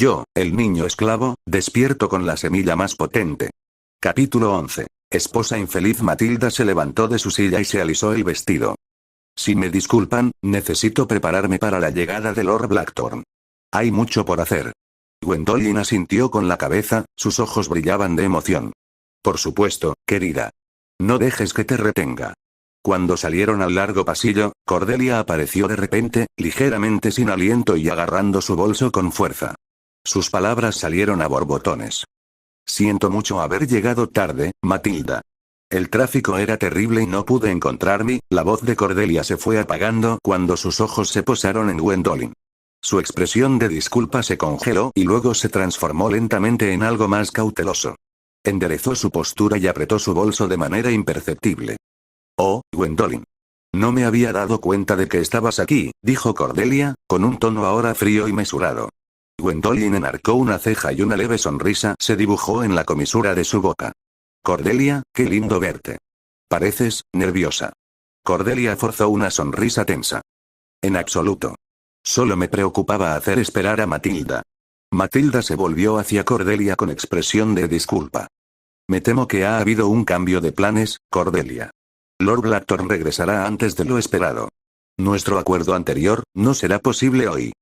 Yo, el niño esclavo, despierto con la semilla más potente. Capítulo 11. Esposa infeliz. Matilda se levantó de su silla y se alisó el vestido. Si me disculpan, necesito prepararme para la llegada de Lord Blackthorn. Hay mucho por hacer. Gwendolyn asintió con la cabeza, sus ojos brillaban de emoción. Por supuesto, querida. No dejes que te retenga. Cuando salieron al largo pasillo, Cordelia apareció de repente, ligeramente sin aliento y agarrando su bolso con fuerza. Sus palabras salieron a borbotones. Siento mucho haber llegado tarde, Matilda. El tráfico era terrible y no pude encontrarme. La voz de Cordelia se fue apagando cuando sus ojos se posaron en Gwendolyn. Su expresión de disculpa se congeló y luego se transformó lentamente en algo más cauteloso. Enderezó su postura y apretó su bolso de manera imperceptible. Oh, Gwendolyn. No me había dado cuenta de que estabas aquí, dijo Cordelia, con un tono ahora frío y mesurado. Gwendolyn enarcó una ceja y una leve sonrisa se dibujó en la comisura de su boca. Cordelia, qué lindo verte. Pareces nerviosa. Cordelia forzó una sonrisa tensa. En absoluto. Solo me preocupaba hacer esperar a Matilda. Matilda se volvió hacia Cordelia con expresión de disculpa. Me temo que ha habido un cambio de planes, Cordelia. Lord Blackthorn regresará antes de lo esperado. Nuestro acuerdo anterior no será posible hoy.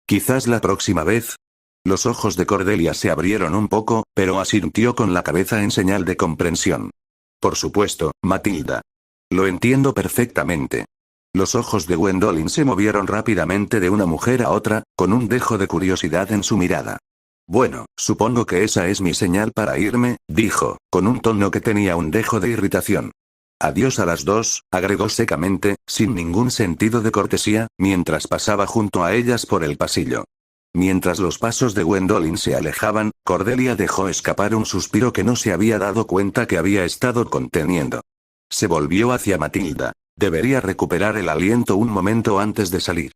Quizás la próxima vez. Los ojos de Cordelia se abrieron un poco, pero asintió con la cabeza en señal de comprensión. Por supuesto, Matilda. Lo entiendo perfectamente. Los ojos de Gwendolyn se movieron rápidamente de una mujer a otra, con un dejo de curiosidad en su mirada. Bueno, supongo que esa es mi señal para irme, dijo, con un tono que tenía un dejo de irritación. Adiós a las dos, agregó secamente, sin ningún sentido de cortesía, mientras pasaba junto a ellas por el pasillo. Mientras los pasos de Gwendolyn se alejaban, Cordelia dejó escapar un suspiro que no se había dado cuenta que había estado conteniendo. Se volvió hacia Matilda. Debería recuperar el aliento un momento antes de salir.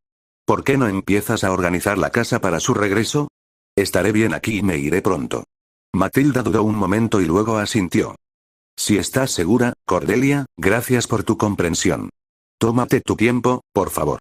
¿Por qué no empiezas a organizar la casa para su regreso? Estaré bien aquí y me iré pronto. Matilda dudó un momento y luego asintió. Si estás segura, Cordelia, gracias por tu comprensión. Tómate tu tiempo, por favor.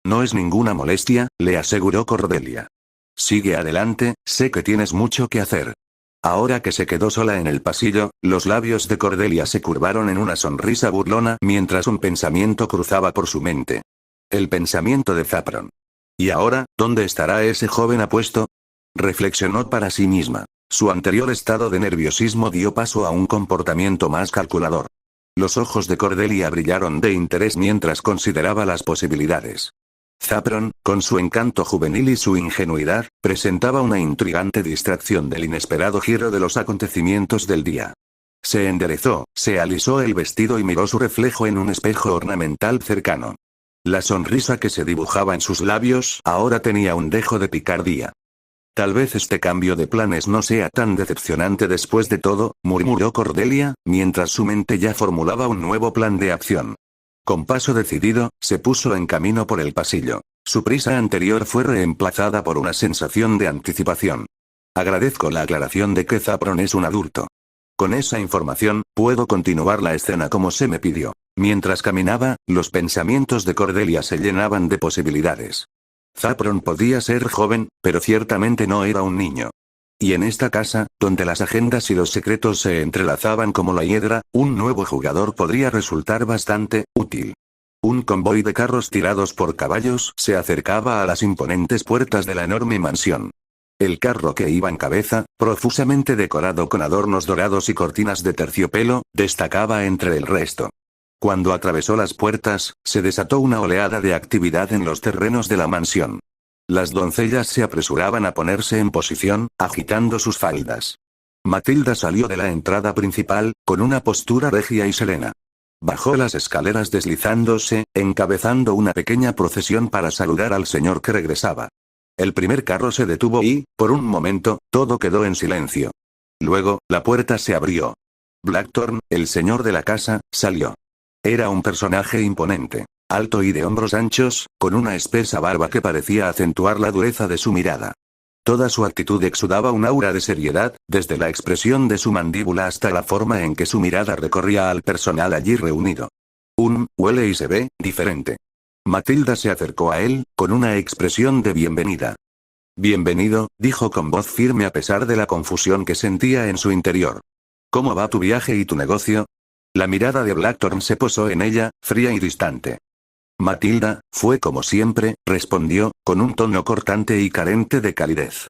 No es ninguna molestia, le aseguró Cordelia. Sigue adelante, sé que tienes mucho que hacer. Ahora que se quedó sola en el pasillo, los labios de Cordelia se curvaron en una sonrisa burlona mientras un pensamiento cruzaba por su mente. El pensamiento de Zapron. ¿Y ahora, dónde estará ese joven apuesto? Reflexionó para sí misma. Su anterior estado de nerviosismo dio paso a un comportamiento más calculador. Los ojos de Cordelia brillaron de interés mientras consideraba las posibilidades. Zapron, con su encanto juvenil y su ingenuidad, presentaba una intrigante distracción del inesperado giro de los acontecimientos del día. Se enderezó, se alisó el vestido y miró su reflejo en un espejo ornamental cercano. La sonrisa que se dibujaba en sus labios ahora tenía un dejo de picardía. Tal vez este cambio de planes no sea tan decepcionante después de todo, murmuró Cordelia, mientras su mente ya formulaba un nuevo plan de acción. Con paso decidido, se puso en camino por el pasillo. Su prisa anterior fue reemplazada por una sensación de anticipación. Agradezco la aclaración de que Zapron es un adulto. Con esa información, puedo continuar la escena como se me pidió. Mientras caminaba, los pensamientos de Cordelia se llenaban de posibilidades. Zapron podía ser joven, pero ciertamente no era un niño. Y en esta casa, donde las agendas y los secretos se entrelazaban como la hiedra, un nuevo jugador podría resultar bastante útil. Un convoy de carros tirados por caballos se acercaba a las imponentes puertas de la enorme mansión. El carro que iba en cabeza, profusamente decorado con adornos dorados y cortinas de terciopelo, destacaba entre el resto. Cuando atravesó las puertas, se desató una oleada de actividad en los terrenos de la mansión. Las doncellas se apresuraban a ponerse en posición, agitando sus faldas. Matilda salió de la entrada principal, con una postura regia y serena. Bajó las escaleras deslizándose, encabezando una pequeña procesión para saludar al señor que regresaba. El primer carro se detuvo y, por un momento, todo quedó en silencio. Luego, la puerta se abrió. Blackthorn, el señor de la casa, salió. Era un personaje imponente, alto y de hombros anchos, con una espesa barba que parecía acentuar la dureza de su mirada. Toda su actitud exudaba un aura de seriedad, desde la expresión de su mandíbula hasta la forma en que su mirada recorría al personal allí reunido. Huele y se ve diferente. Matilda se acercó a él, con una expresión de bienvenida. Bienvenido, dijo con voz firme a pesar de la confusión que sentía en su interior. ¿Cómo va tu viaje y tu negocio? La mirada de Blackthorn se posó en ella, fría y distante. Matilda, fue como siempre, respondió, con un tono cortante y carente de calidez.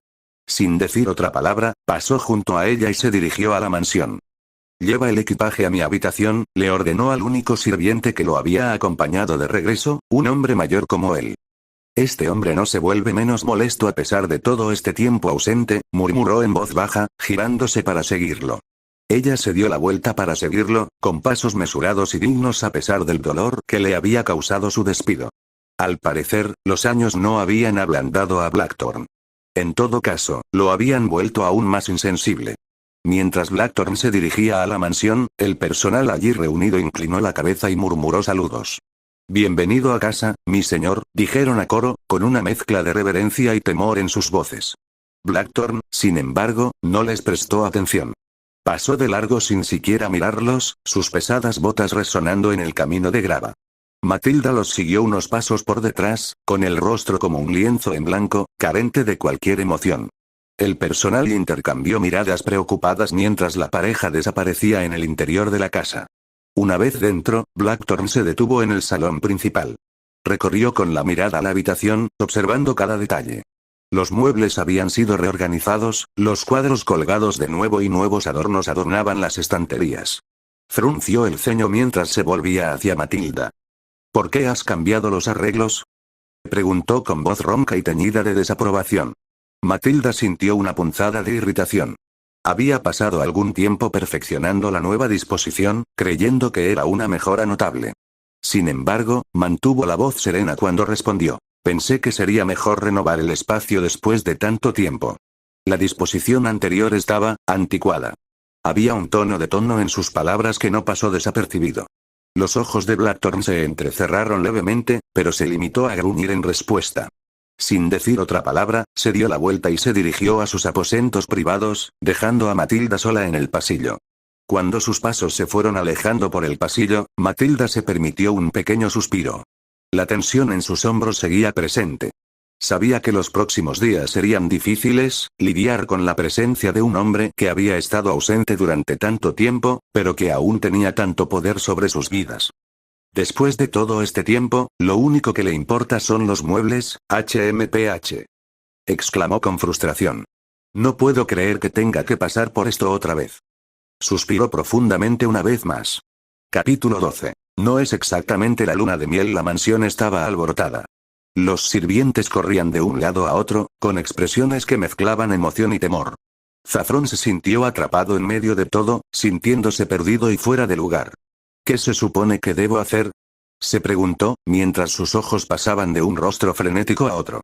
Sin decir otra palabra, pasó junto a ella y se dirigió a la mansión. Lleva el equipaje a mi habitación, le ordenó al único sirviente que lo había acompañado de regreso, un hombre mayor como él. Este hombre no se vuelve menos molesto a pesar de todo este tiempo ausente, murmuró en voz baja, girándose para seguirlo. Ella se dio la vuelta para seguirlo, con pasos mesurados y dignos a pesar del dolor que le había causado su despido. Al parecer, los años no habían ablandado a Blackthorn. En todo caso, lo habían vuelto aún más insensible. Mientras Blackthorn se dirigía a la mansión, el personal allí reunido inclinó la cabeza y murmuró saludos. Bienvenido a casa, mi señor, dijeron a coro, con una mezcla de reverencia y temor en sus voces. Blackthorn, sin embargo, no les prestó atención. Pasó de largo sin siquiera mirarlos, sus pesadas botas resonando en el camino de grava. Matilda los siguió unos pasos por detrás, con el rostro como un lienzo en blanco, carente de cualquier emoción. El personal intercambió miradas preocupadas mientras la pareja desaparecía en el interior de la casa. Una vez dentro, Blackthorn se detuvo en el salón principal. Recorrió con la mirada la habitación, observando cada detalle. Los muebles habían sido reorganizados, los cuadros colgados de nuevo y nuevos adornos adornaban las estanterías. Frunció el ceño mientras se volvía hacia Matilda. ¿Por qué has cambiado los arreglos?, preguntó con voz ronca y teñida de desaprobación. Matilda sintió una punzada de irritación. Había pasado algún tiempo perfeccionando la nueva disposición, creyendo que era una mejora notable. Sin embargo, mantuvo la voz serena cuando respondió. Pensé que sería mejor renovar el espacio después de tanto tiempo. La disposición anterior estaba anticuada. Había un tono en sus palabras que no pasó desapercibido. Los ojos de Blackthorn se entrecerraron levemente, pero se limitó a gruñir en respuesta. Sin decir otra palabra, se dio la vuelta y se dirigió a sus aposentos privados, dejando a Matilda sola en el pasillo. Cuando sus pasos se fueron alejando por el pasillo, Matilda se permitió un pequeño suspiro. La tensión en sus hombros seguía presente. Sabía que los próximos días serían difíciles, lidiar con la presencia de un hombre que había estado ausente durante tanto tiempo, pero que aún tenía tanto poder sobre sus vidas. Después de todo este tiempo, lo único que le importa son los muebles, HMPH. Exclamó con frustración. No puedo creer que tenga que pasar por esto otra vez. Suspiró profundamente una vez más. Capítulo 12. No es exactamente la luna de miel. La mansión estaba alborotada. Los sirvientes corrían de un lado a otro, con expresiones que mezclaban emoción y temor. Saffron se sintió atrapado en medio de todo, sintiéndose perdido y fuera de lugar. ¿Qué se supone que debo hacer?, se preguntó, mientras sus ojos pasaban de un rostro frenético a otro.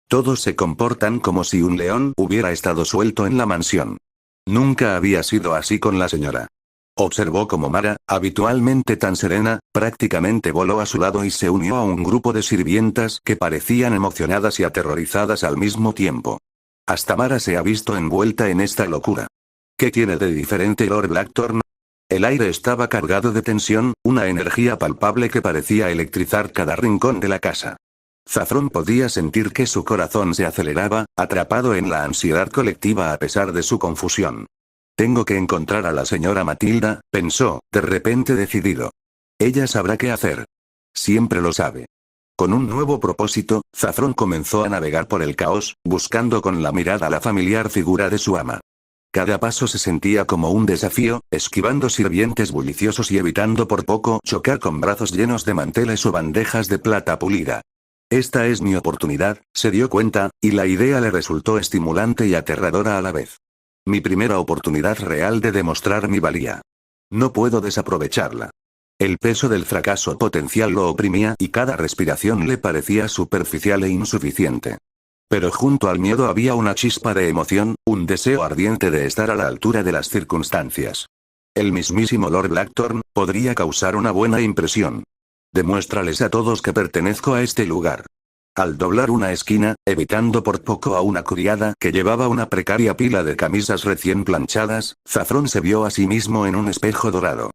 Todos se comportan como si un león hubiera estado suelto en la mansión. Nunca había sido así con la señora. Observó cómo Mara, habitualmente tan serena, prácticamente voló a su lado y se unió a un grupo de sirvientas que parecían emocionadas y aterrorizadas al mismo tiempo. Hasta Mara se ha visto envuelta en esta locura. ¿Qué tiene de diferente Lord Blackthorn? El aire estaba cargado de tensión, una energía palpable que parecía electrizar cada rincón de la casa. Saffron podía sentir que su corazón se aceleraba, atrapado en la ansiedad colectiva a pesar de su confusión. Tengo que encontrar a la señora Matilda, pensó, de repente decidido. Ella sabrá qué hacer. Siempre lo sabe. Con un nuevo propósito, Saffron comenzó a navegar por el caos, buscando con la mirada la familiar figura de su ama. Cada paso se sentía como un desafío, esquivando sirvientes bulliciosos y evitando por poco chocar con brazos llenos de manteles o bandejas de plata pulida. Esta es mi oportunidad, se dio cuenta, y la idea le resultó estimulante y aterradora a la vez. Mi primera oportunidad real de demostrar mi valía. No puedo desaprovecharla. El peso del fracaso potencial lo oprimía y cada respiración le parecía superficial e insuficiente. Pero junto al miedo había una chispa de emoción, un deseo ardiente de estar a la altura de las circunstancias. El mismísimo Lord Blackthorn podría causar una buena impresión. Demuéstrales a todos que pertenezco a este lugar. Al doblar una esquina, evitando por poco a una criada que llevaba una precaria pila de camisas recién planchadas, Saffron se vio a sí mismo en un espejo dorado.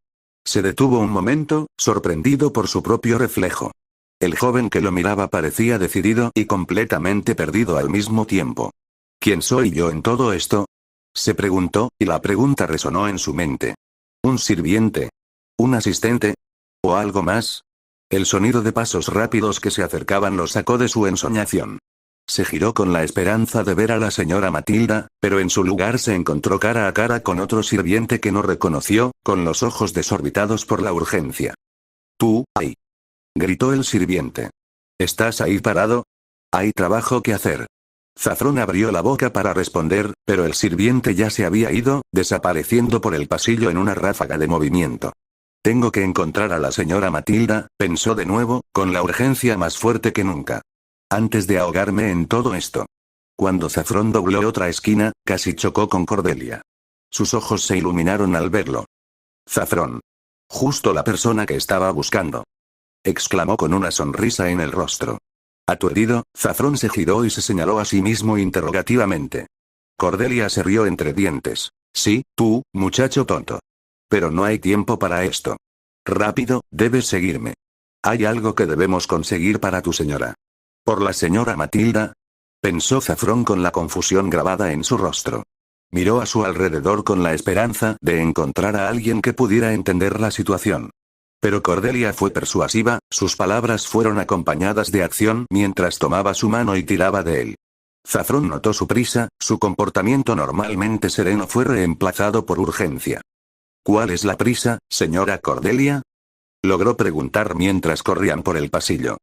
Se detuvo un momento, sorprendido por su propio reflejo. El joven que lo miraba parecía decidido y completamente perdido al mismo tiempo. ¿Quién soy yo en todo esto? Se preguntó, y la pregunta resonó en su mente. ¿Un sirviente? ¿Un asistente? ¿O algo más? El sonido de pasos rápidos que se acercaban lo sacó de su ensoñación. Se giró con la esperanza de ver a la señora Matilda, pero en su lugar se encontró cara a cara con otro sirviente que no reconoció, con los ojos desorbitados por la urgencia. «Tú, ahí», gritó el sirviente. «¿Estás ahí parado? Hay trabajo que hacer». Zafrón abrió la boca para responder, pero el sirviente ya se había ido, desapareciendo por el pasillo en una ráfaga de movimiento. Tengo que encontrar a la señora Matilda, pensó de nuevo, con la urgencia más fuerte que nunca. Antes de ahogarme en todo esto. Cuando Zafrón dobló otra esquina, casi chocó con Cordelia. Sus ojos se iluminaron al verlo. Zafrón. Justo la persona que estaba buscando. Exclamó con una sonrisa en el rostro. Aturdido, Zafrón se giró y se señaló a sí mismo interrogativamente. Cordelia se rió entre dientes. Sí, tú, muchacho tonto. Pero no hay tiempo para esto. Rápido, debes seguirme. Hay algo que debemos conseguir para tu señora. ¿Por la señora Matilda? Pensó Zafrón con la confusión grabada en su rostro. Miró a su alrededor con la esperanza de encontrar a alguien que pudiera entender la situación. Pero Cordelia fue persuasiva, sus palabras fueron acompañadas de acción mientras tomaba su mano y tiraba de él. Zafrón notó su prisa, su comportamiento normalmente sereno fue reemplazado por urgencia. ¿Cuál es la prisa, señora Cordelia? Logró preguntar mientras corrían por el pasillo.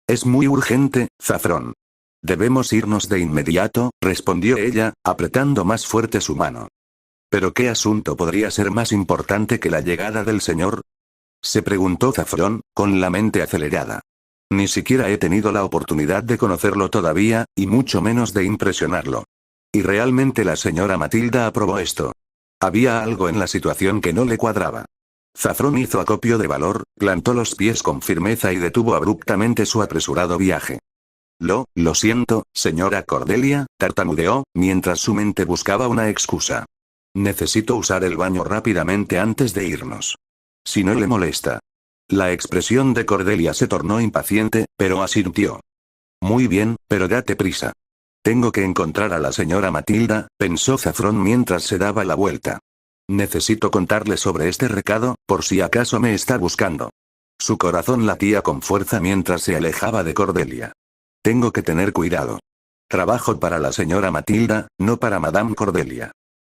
Es muy urgente, Zafrón. Debemos irnos de inmediato, respondió ella, apretando más fuerte su mano. ¿Pero qué asunto podría ser más importante que la llegada del señor? Se preguntó Zafrón, con la mente acelerada. Ni siquiera he tenido la oportunidad de conocerlo todavía, y mucho menos de impresionarlo. Y realmente la señora Matilda aprobó esto. Había algo en la situación que no le cuadraba. Zafrón hizo acopio de valor, plantó los pies con firmeza y detuvo abruptamente su apresurado viaje. Lo siento, señora Cordelia, tartamudeó, mientras su mente buscaba una excusa. Necesito usar el baño rápidamente antes de irnos. Si no le molesta. La expresión de Cordelia se tornó impaciente, pero asintió. Muy bien, pero date prisa. Tengo que encontrar a la señora Matilda, pensó Zafrón mientras se daba la vuelta. Necesito contarle sobre este recado, por si acaso me está buscando. Su corazón latía con fuerza mientras se alejaba de Cordelia. Tengo que tener cuidado. Trabajo para la señora Matilda, no para Madame Cordelia.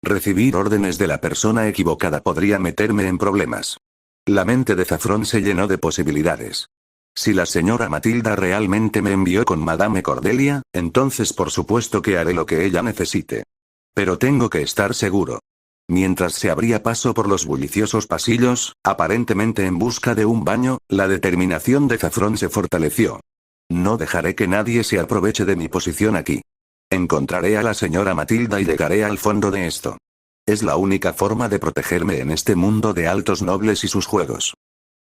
Recibir órdenes de la persona equivocada podría meterme en problemas. La mente de Zafrón se llenó de posibilidades. Si la señora Matilda realmente me envió con Madame Cordelia, entonces por supuesto que haré lo que ella necesite. Pero tengo que estar seguro. Mientras se abría paso por los bulliciosos pasillos, aparentemente en busca de un baño, la determinación de Zafrón se fortaleció. No dejaré que nadie se aproveche de mi posición aquí. Encontraré a la señora Matilda y llegaré al fondo de esto. Es la única forma de protegerme en este mundo de altos nobles y sus juegos.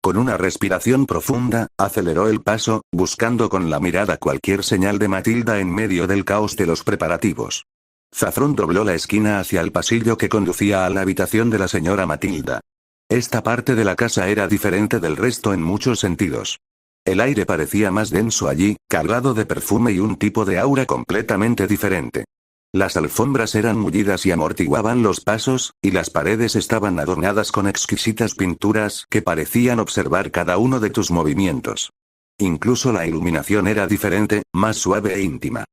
Con una respiración profunda, aceleró el paso, buscando con la mirada cualquier señal de Matilda en medio del caos de los preparativos. Zafrón dobló la esquina hacia el pasillo que conducía a la habitación de la señora Matilda. Esta parte de la casa era diferente del resto en muchos sentidos. El aire parecía más denso allí, cargado de perfume y un tipo de aura completamente diferente. Las alfombras eran mullidas y amortiguaban los pasos, y las paredes estaban adornadas con exquisitas pinturas que parecían observar cada uno de tus movimientos. Incluso la iluminación era diferente, más suave e íntima.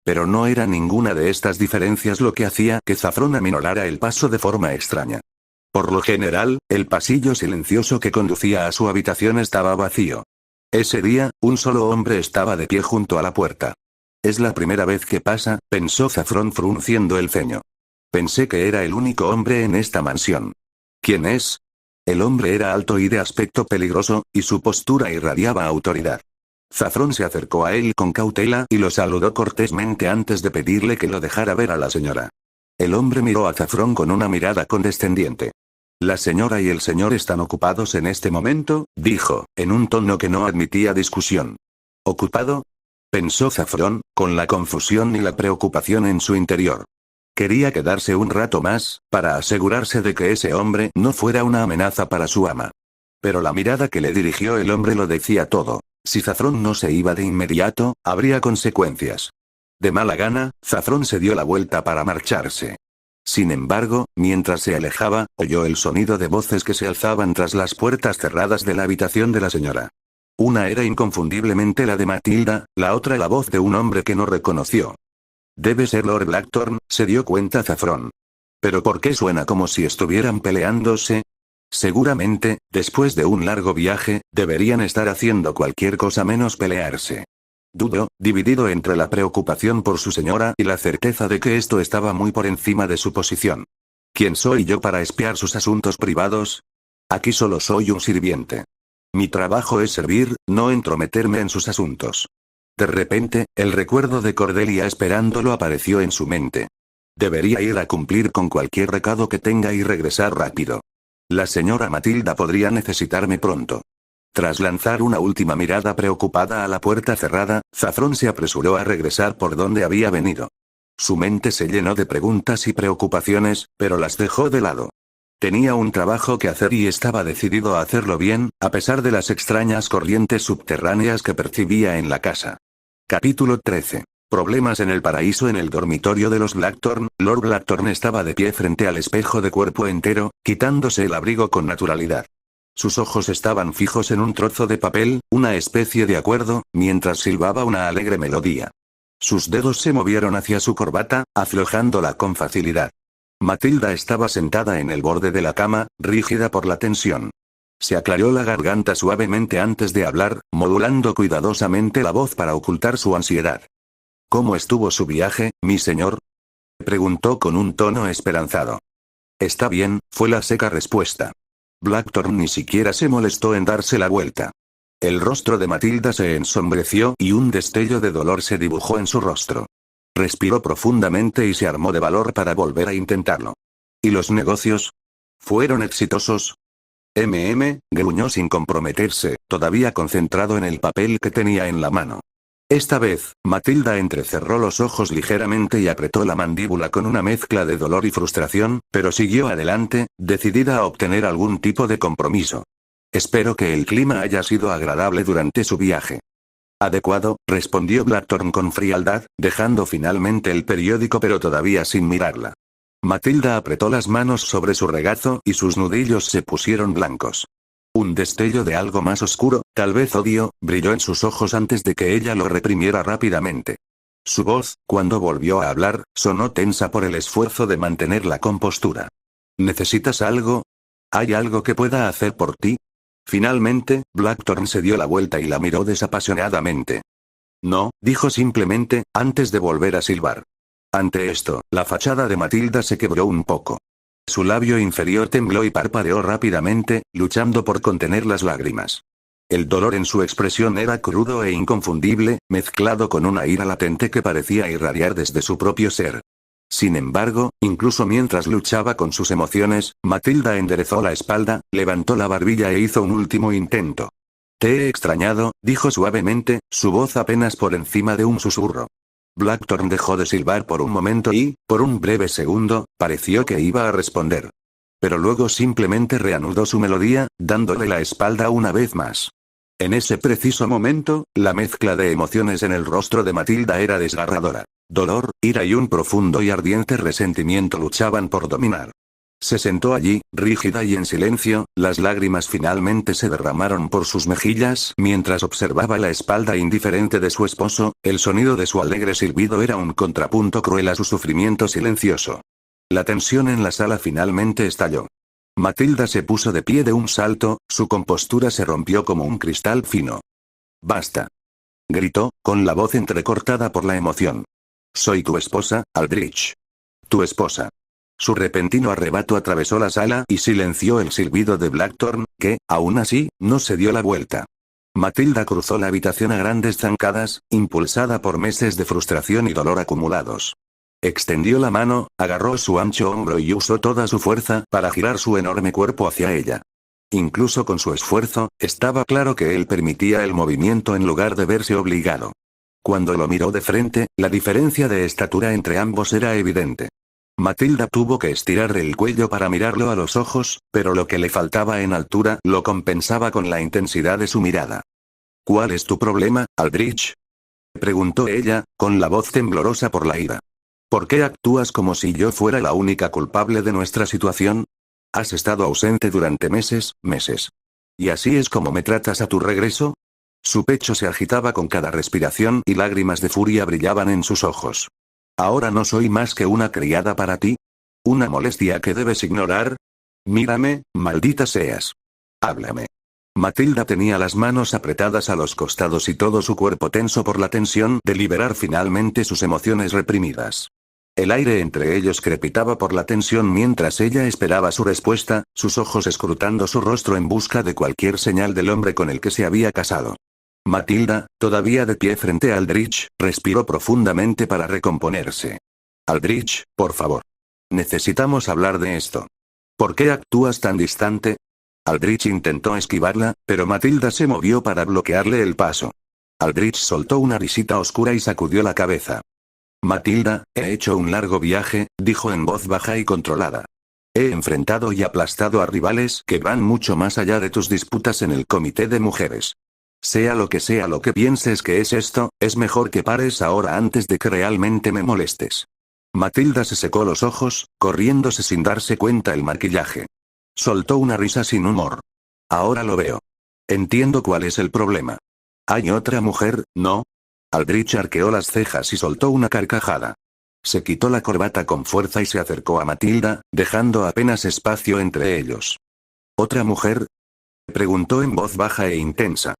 Pero no era ninguna de estas diferencias lo que hacía que Zafrón aminorara el paso de forma extraña. Por lo general, el pasillo silencioso que conducía a su habitación estaba vacío. Ese día, un solo hombre estaba de pie junto a la puerta. Es la primera vez que pasa, pensó Zafrón frunciendo el ceño. Pensé que era el único hombre en esta mansión. ¿Quién es? El hombre era alto y de aspecto peligroso, y su postura irradiaba autoridad. Zafrón se acercó a él con cautela y lo saludó cortésmente antes de pedirle que lo dejara ver a la señora. El hombre miró a Zafrón con una mirada condescendiente. La señora y el señor están ocupados en este momento, dijo, en un tono que no admitía discusión. ¿Ocupado? Pensó Zafrón, con la confusión y la preocupación en su interior. Quería quedarse un rato más, para asegurarse de que ese hombre no fuera una amenaza para su ama. Pero la mirada que le dirigió el hombre lo decía todo. Si Zafrón no se iba de inmediato, habría consecuencias. De mala gana, Zafrón se dio la vuelta para marcharse. Sin embargo, mientras se alejaba, oyó el sonido de voces que se alzaban tras las puertas cerradas de la habitación de la señora. Una era inconfundiblemente la de Matilda, la otra la voz de un hombre que no reconoció. Debe ser Lord Blackthorne, se dio cuenta Zafrón. ¿Pero por qué suena como si estuvieran peleándose? Seguramente, después de un largo viaje, deberían estar haciendo cualquier cosa menos pelearse. Dudó, dividido entre la preocupación por su señora y la certeza de que esto estaba muy por encima de su posición. ¿Quién soy yo para espiar sus asuntos privados? Aquí solo soy un sirviente. Mi trabajo es servir, no entrometerme en sus asuntos. De repente, el recuerdo de Cordelia esperándolo apareció en su mente. Debería ir a cumplir con cualquier recado que tenga y regresar rápido. La señora Matilda podría necesitarme pronto. Tras lanzar una última mirada preocupada a la puerta cerrada, Zafrón se apresuró a regresar por donde había venido. Su mente se llenó de preguntas y preocupaciones, pero las dejó de lado. Tenía un trabajo que hacer y estaba decidido a hacerlo bien, a pesar de las extrañas corrientes subterráneas que percibía en la casa. Capítulo 13. Problemas en el paraíso. En el dormitorio de los Blackthorne, Lord Blackthorne estaba de pie frente al espejo de cuerpo entero, quitándose el abrigo con naturalidad. Sus ojos estaban fijos en un trozo de papel, una especie de acuerdo, mientras silbaba una alegre melodía. Sus dedos se movieron hacia su corbata, aflojándola con facilidad. Matilda estaba sentada en el borde de la cama, rígida por la tensión. Se aclaró la garganta suavemente antes de hablar, modulando cuidadosamente la voz para ocultar su ansiedad. ¿Cómo estuvo su viaje, mi señor? Preguntó con un tono esperanzado. Está bien, fue la seca respuesta. Blackthorne ni siquiera se molestó en darse la vuelta. El rostro de Matilda se ensombreció y un destello de dolor se dibujó en su rostro. Respiró profundamente y se armó de valor para volver a intentarlo. ¿Y los negocios? ¿Fueron exitosos? Gruñó sin comprometerse, todavía concentrado en el papel que tenía en la mano. Esta vez, Matilda entrecerró los ojos ligeramente y apretó la mandíbula con una mezcla de dolor y frustración, pero siguió adelante, decidida a obtener algún tipo de compromiso. Espero que el clima haya sido agradable durante su viaje. Adecuado, respondió Blackthorne con frialdad, dejando finalmente el periódico pero todavía sin mirarla. Matilda apretó las manos sobre su regazo y sus nudillos se pusieron blancos. Un destello de algo más oscuro, tal vez odio, brilló en sus ojos antes de que ella lo reprimiera rápidamente. Su voz, cuando volvió a hablar, sonó tensa por el esfuerzo de mantener la compostura. ¿Necesitas algo? ¿Hay algo que pueda hacer por ti? Finalmente, Blackthorne se dio la vuelta y la miró desapasionadamente. No, dijo simplemente, antes de volver a silbar. Ante esto, la fachada de Matilda se quebró un poco. Su labio inferior tembló y parpadeó rápidamente, luchando por contener las lágrimas. El dolor en su expresión era crudo e inconfundible, mezclado con una ira latente que parecía irradiar desde su propio ser. Sin embargo, incluso mientras luchaba con sus emociones, Matilda enderezó la espalda, levantó la barbilla e hizo un último intento. Te he extrañado, dijo suavemente, su voz apenas por encima de un susurro. Blackthorne dejó de silbar por un momento y, por un breve segundo, pareció que iba a responder. Pero luego simplemente reanudó su melodía, dándole la espalda una vez más. En ese preciso momento, la mezcla de emociones en el rostro de Matilda era desgarradora. Dolor, ira y un profundo y ardiente resentimiento luchaban por dominar. Se sentó allí, rígida y en silencio, las lágrimas finalmente se derramaron por sus mejillas mientras observaba la espalda indiferente de su esposo, el sonido de su alegre silbido era un contrapunto cruel a su sufrimiento silencioso. La tensión en la sala finalmente estalló. Matilda se puso de pie de un salto, su compostura se rompió como un cristal fino. «Basta», gritó, con la voz entrecortada por la emoción. «Soy tu esposa, Aldrich. Tu esposa». Su repentino arrebato atravesó la sala y silenció el silbido de Blackthorne, que, aún así, no se dio la vuelta. Matilda cruzó la habitación a grandes zancadas, impulsada por meses de frustración y dolor acumulados. Extendió la mano, agarró su ancho hombro y usó toda su fuerza para girar su enorme cuerpo hacia ella. Incluso con su esfuerzo, estaba claro que él permitía el movimiento en lugar de verse obligado. Cuando lo miró de frente, la diferencia de estatura entre ambos era evidente. Matilda tuvo que estirar el cuello para mirarlo a los ojos, pero lo que le faltaba en altura lo compensaba con la intensidad de su mirada. ¿Cuál es tu problema, Aldrich? Preguntó ella, con la voz temblorosa por la ira. ¿Por qué actúas como si yo fuera la única culpable de nuestra situación? Has estado ausente durante meses, meses. ¿Y así es como me tratas a tu regreso? Su pecho se agitaba con cada respiración y lágrimas de furia brillaban en sus ojos. ¿Ahora no soy más que una criada para ti? ¿Una molestia que debes ignorar? Mírame, maldita seas. Háblame. Matilda tenía las manos apretadas a los costados y todo su cuerpo tenso por la tensión de liberar finalmente sus emociones reprimidas. El aire entre ellos crepitaba por la tensión mientras ella esperaba su respuesta, sus ojos escrutando su rostro en busca de cualquier señal del hombre con el que se había casado. Matilda, todavía de pie frente a Aldrich, respiró profundamente para recomponerse. Aldrich, por favor. Necesitamos hablar de esto. ¿Por qué actúas tan distante? Aldrich intentó esquivarla, pero Matilda se movió para bloquearle el paso. Aldrich soltó una risita oscura y sacudió la cabeza. Matilda, he hecho un largo viaje, dijo en voz baja y controlada. He enfrentado y aplastado a rivales que van mucho más allá de tus disputas en el comité de mujeres. Sea lo que pienses que es esto, es mejor que pares ahora antes de que realmente me molestes. Matilda se secó los ojos, corriéndose sin darse cuenta el maquillaje. Soltó una risa sin humor. Ahora lo veo. Entiendo cuál es el problema. ¿Hay otra mujer, no? Aldrich arqueó las cejas y soltó una carcajada. Se quitó la corbata con fuerza y se acercó a Matilda, dejando apenas espacio entre ellos. ¿Otra mujer? Preguntó en voz baja e intensa.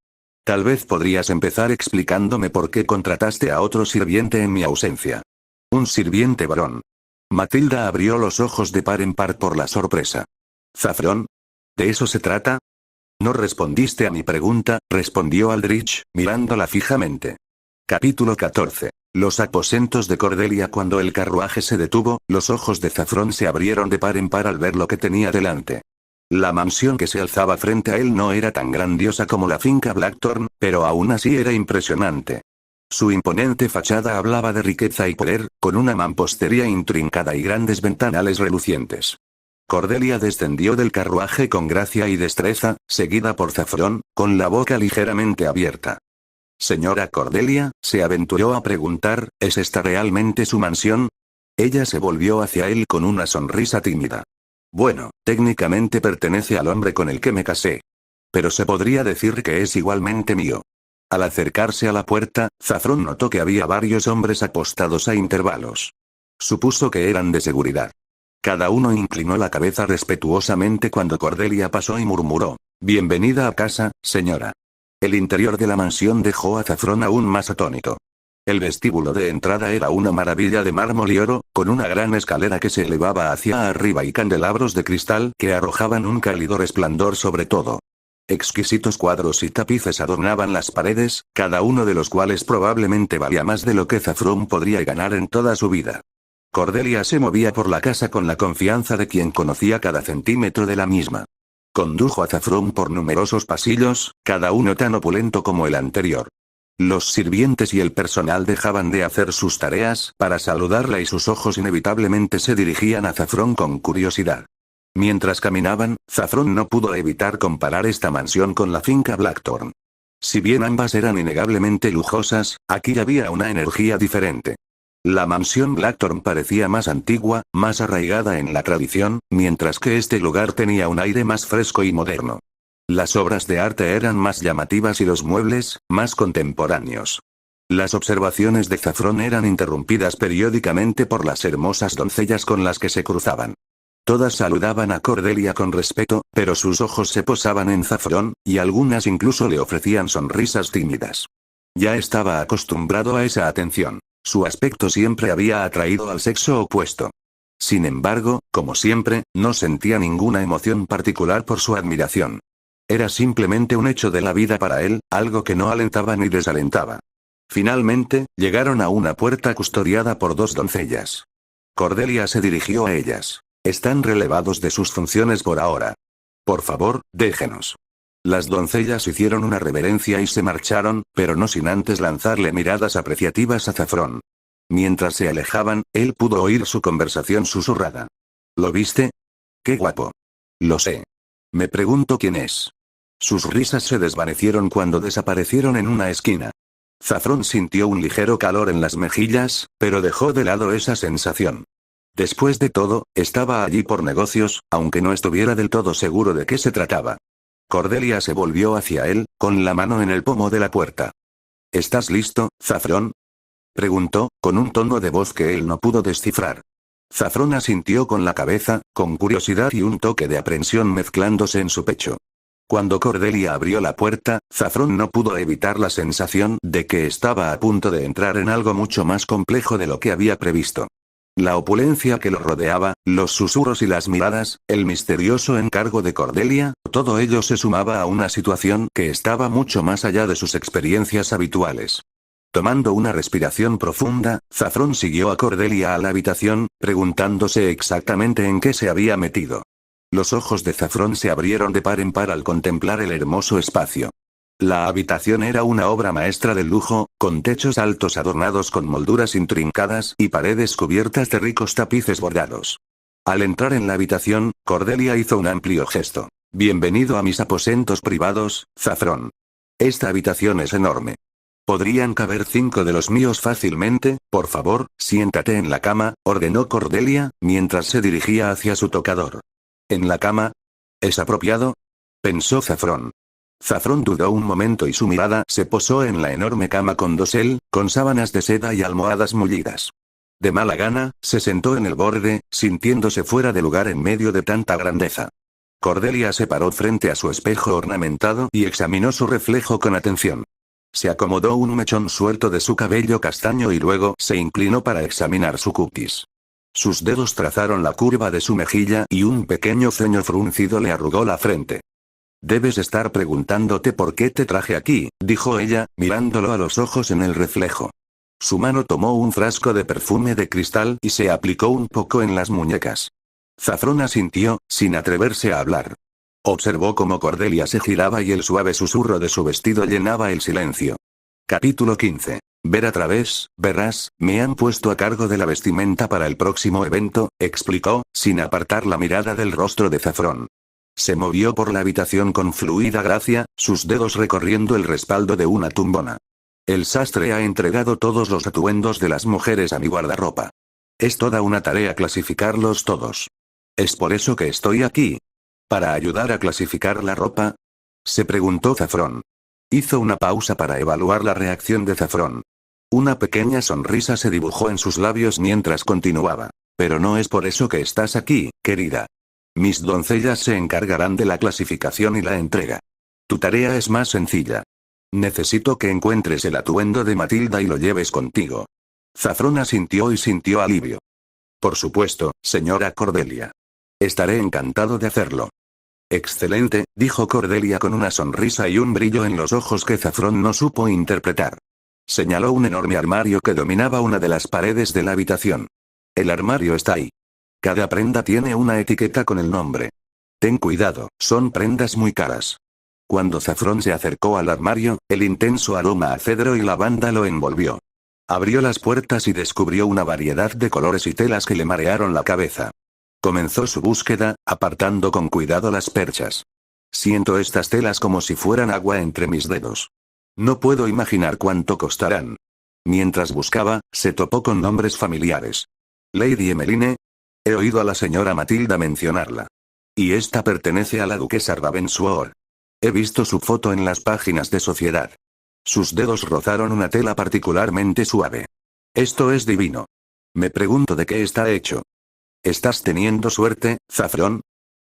Tal vez podrías empezar explicándome por qué contrataste a otro sirviente en mi ausencia. Un sirviente varón. Matilda abrió los ojos de par en par por la sorpresa. ¿Zafrón? ¿De eso se trata? No respondiste a mi pregunta, respondió Aldrich, mirándola fijamente. Capítulo 14. Los aposentos de Cordelia. Cuando el carruaje se detuvo, los ojos de Zafrón se abrieron de par en par al ver lo que tenía delante. La mansión que se alzaba frente a él no era tan grandiosa como la finca Blackthorn, pero aún así era impresionante. Su imponente fachada hablaba de riqueza y poder, con una mampostería intrincada y grandes ventanales relucientes. Cordelia descendió del carruaje con gracia y destreza, seguida por Zafrón, con la boca ligeramente abierta. Señora Cordelia, se aventuró a preguntar, ¿es esta realmente su mansión? Ella se volvió hacia él con una sonrisa tímida. Bueno, técnicamente pertenece al hombre con el que me casé. Pero se podría decir que es igualmente mío. Al acercarse a la puerta, Zafrón notó que había varios hombres apostados a intervalos. Supuso que eran de seguridad. Cada uno inclinó la cabeza respetuosamente cuando Cordelia pasó y murmuró, «Bienvenida a casa, señora». El interior de la mansión dejó a Zafrón aún más atónito. El vestíbulo de entrada era una maravilla de mármol y oro, con una gran escalera que se elevaba hacia arriba y candelabros de cristal que arrojaban un cálido resplandor sobre todo. Exquisitos cuadros y tapices adornaban las paredes, cada uno de los cuales probablemente valía más de lo que Zafrón podría ganar en toda su vida. Cordelia se movía por la casa con la confianza de quien conocía cada centímetro de la misma. Condujo a Zafrón por numerosos pasillos, cada uno tan opulento como el anterior. Los sirvientes y el personal dejaban de hacer sus tareas para saludarla y sus ojos inevitablemente se dirigían a Zafrón con curiosidad. Mientras caminaban, Zafrón no pudo evitar comparar esta mansión con la finca Blackthorn. Si bien ambas eran innegablemente lujosas, aquí había una energía diferente. La mansión Blackthorn parecía más antigua, más arraigada en la tradición, mientras que este lugar tenía un aire más fresco y moderno. Las obras de arte eran más llamativas y los muebles, más contemporáneos. Las observaciones de Zafrón eran interrumpidas periódicamente por las hermosas doncellas con las que se cruzaban. Todas saludaban a Cordelia con respeto, pero sus ojos se posaban en Zafrón, y algunas incluso le ofrecían sonrisas tímidas. Ya estaba acostumbrado a esa atención. Su aspecto siempre había atraído al sexo opuesto. Sin embargo, como siempre, no sentía ninguna emoción particular por su admiración. Era simplemente un hecho de la vida para él, algo que no alentaba ni desalentaba. Finalmente, llegaron a una puerta custodiada por dos doncellas. Cordelia se dirigió a ellas. Están relevados de sus funciones por ahora. Por favor, déjenos. Las doncellas hicieron una reverencia y se marcharon, pero no sin antes lanzarle miradas apreciativas a Zafrón. Mientras se alejaban, él pudo oír su conversación susurrada. ¿Lo viste? ¡Qué guapo! Lo sé. Me pregunto quién es. Sus risas se desvanecieron cuando desaparecieron en una esquina. Zafrón sintió un ligero calor en las mejillas, pero dejó de lado esa sensación. Después de todo, estaba allí por negocios, aunque no estuviera del todo seguro de qué se trataba. Cordelia se volvió hacia él, con la mano en el pomo de la puerta. ¿Estás listo, Zafrón?, preguntó, con un tono de voz que él no pudo descifrar. Zafrón asintió con la cabeza, con curiosidad y un toque de aprensión mezclándose en su pecho. Cuando Cordelia abrió la puerta, Zafrón no pudo evitar la sensación de que estaba a punto de entrar en algo mucho más complejo de lo que había previsto. La opulencia que lo rodeaba, los susurros y las miradas, el misterioso encargo de Cordelia, todo ello se sumaba a una situación que estaba mucho más allá de sus experiencias habituales. Tomando una respiración profunda, Zafrón siguió a Cordelia a la habitación, preguntándose exactamente en qué se había metido. Los ojos de Zafrón se abrieron de par en par al contemplar el hermoso espacio. La habitación era una obra maestra del lujo, con techos altos adornados con molduras intrincadas y paredes cubiertas de ricos tapices bordados. Al entrar en la habitación, Cordelia hizo un amplio gesto. «Bienvenido a mis aposentos privados, Zafrón. Esta habitación es enorme. Podrían caber 5 de los míos fácilmente, por favor, siéntate en la cama», ordenó Cordelia, mientras se dirigía hacia su tocador. ¿En la cama? ¿Es apropiado?, pensó Zafrón. Zafrón dudó un momento y su mirada se posó en la enorme cama con dosel, con sábanas de seda y almohadas mullidas. De mala gana, se sentó en el borde, sintiéndose fuera de lugar en medio de tanta grandeza. Cordelia se paró frente a su espejo ornamentado y examinó su reflejo con atención. Se acomodó un mechón suelto de su cabello castaño y luego se inclinó para examinar su cutis. Sus dedos trazaron la curva de su mejilla y un pequeño ceño fruncido le arrugó la frente. «Debes estar preguntándote por qué te traje aquí», dijo ella, mirándolo a los ojos en el reflejo. Su mano tomó un frasco de perfume de cristal y se aplicó un poco en las muñecas. Zafrón asintió, sin atreverse a hablar. Observó cómo Cordelia se giraba y el suave susurro de su vestido llenaba el silencio. Capítulo 15. Ver a través, verás, me han puesto a cargo de la vestimenta para el próximo evento, explicó, sin apartar la mirada del rostro de Zafrón. Se movió por la habitación con fluida gracia, sus dedos recorriendo el respaldo de una tumbona. El sastre ha entregado todos los atuendos de las mujeres a mi guardarropa. Es toda una tarea clasificarlos todos. ¿Es por eso que estoy aquí? ¿Para ayudar a clasificar la ropa?, se preguntó Zafrón. Hizo una pausa para evaluar la reacción de Zafrón. Una pequeña sonrisa se dibujó en sus labios mientras continuaba. Pero no es por eso que estás aquí, querida. Mis doncellas se encargarán de la clasificación y la entrega. Tu tarea es más sencilla. Necesito que encuentres el atuendo de Matilda y lo lleves contigo. Zafrón asintió y sintió alivio. Por supuesto, señora Cordelia. Estaré encantado de hacerlo. Excelente, dijo Cordelia con una sonrisa y un brillo en los ojos que Zafrón no supo interpretar. Señaló un enorme armario que dominaba una de las paredes de la habitación. El armario está ahí. Cada prenda tiene una etiqueta con el nombre. Ten cuidado, son prendas muy caras. Cuando Zafrón se acercó al armario, el intenso aroma a cedro y lavanda lo envolvió. Abrió las puertas y descubrió una variedad de colores y telas que le marearon la cabeza. Comenzó su búsqueda, apartando con cuidado las perchas. Siento estas telas como si fueran agua entre mis dedos. No puedo imaginar cuánto costarán. Mientras buscaba, se topó con nombres familiares. Lady Emmeline. He oído a la señora Matilda mencionarla. Y esta pertenece a la duquesa Ravensworth. He visto su foto en las páginas de sociedad. Sus dedos rozaron una tela particularmente suave. Esto es divino. Me pregunto de qué está hecho. ¿Estás teniendo suerte, Zafrón?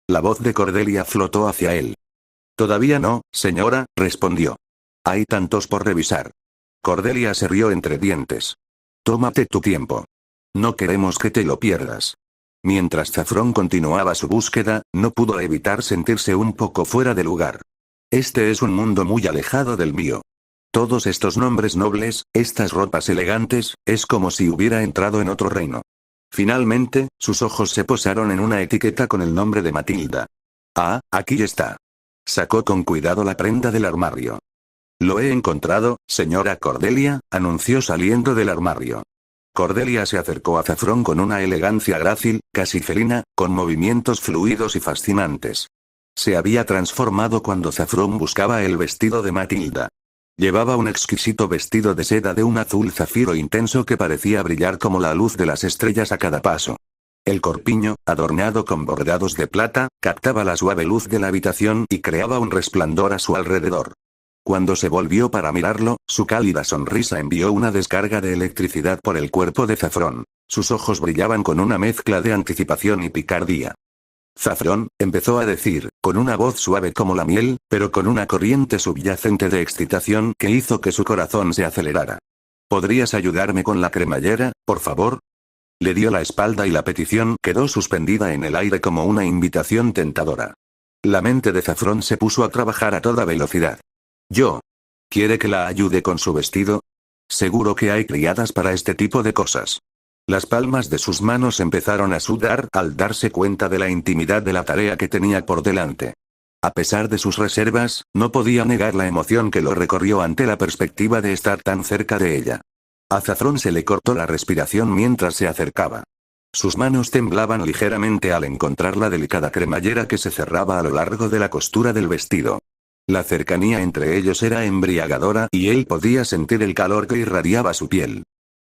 La voz de Cordelia flotó hacia él. Todavía no, señora, respondió. Hay tantos por revisar. Cordelia se rió entre dientes. Tómate tu tiempo. No queremos que te lo pierdas. Mientras Zafrón continuaba su búsqueda, no pudo evitar sentirse un poco fuera de lugar. Este es un mundo muy alejado del mío. Todos estos nombres nobles, estas ropas elegantes, es como si hubiera entrado en otro reino. Finalmente, sus ojos se posaron en una etiqueta con el nombre de Matilda. Ah, aquí está. Sacó con cuidado la prenda del armario. Lo he encontrado, señora Cordelia, anunció saliendo del armario. Cordelia se acercó a Zafrón con una elegancia grácil, casi felina, con movimientos fluidos y fascinantes. Se había transformado cuando Zafrón buscaba el vestido de Matilda. Llevaba un exquisito vestido de seda de un azul zafiro intenso que parecía brillar como la luz de las estrellas a cada paso. El corpiño, adornado con bordados de plata, captaba la suave luz de la habitación y creaba un resplandor a su alrededor. Cuando se volvió para mirarlo, su cálida sonrisa envió una descarga de electricidad por el cuerpo de Zafrón. Sus ojos brillaban con una mezcla de anticipación y picardía. Zafrón, empezó a decir, con una voz suave como la miel, pero con una corriente subyacente de excitación que hizo que su corazón se acelerara. ¿Podrías ayudarme con la cremallera, por favor? Le dio la espalda y la petición quedó suspendida en el aire como una invitación tentadora. La mente de Zafrón se puso a trabajar a toda velocidad. Yo. ¿Quiere que la ayude con su vestido? Seguro que hay criadas para este tipo de cosas. Las palmas de sus manos empezaron a sudar al darse cuenta de la intimidad de la tarea que tenía por delante. A pesar de sus reservas, no podía negar la emoción que lo recorrió ante la perspectiva de estar tan cerca de ella. A Zafrón se le cortó la respiración mientras se acercaba. Sus manos temblaban ligeramente al encontrar la delicada cremallera que se cerraba a lo largo de la costura del vestido. La cercanía entre ellos era embriagadora y él podía sentir el calor que irradiaba su piel.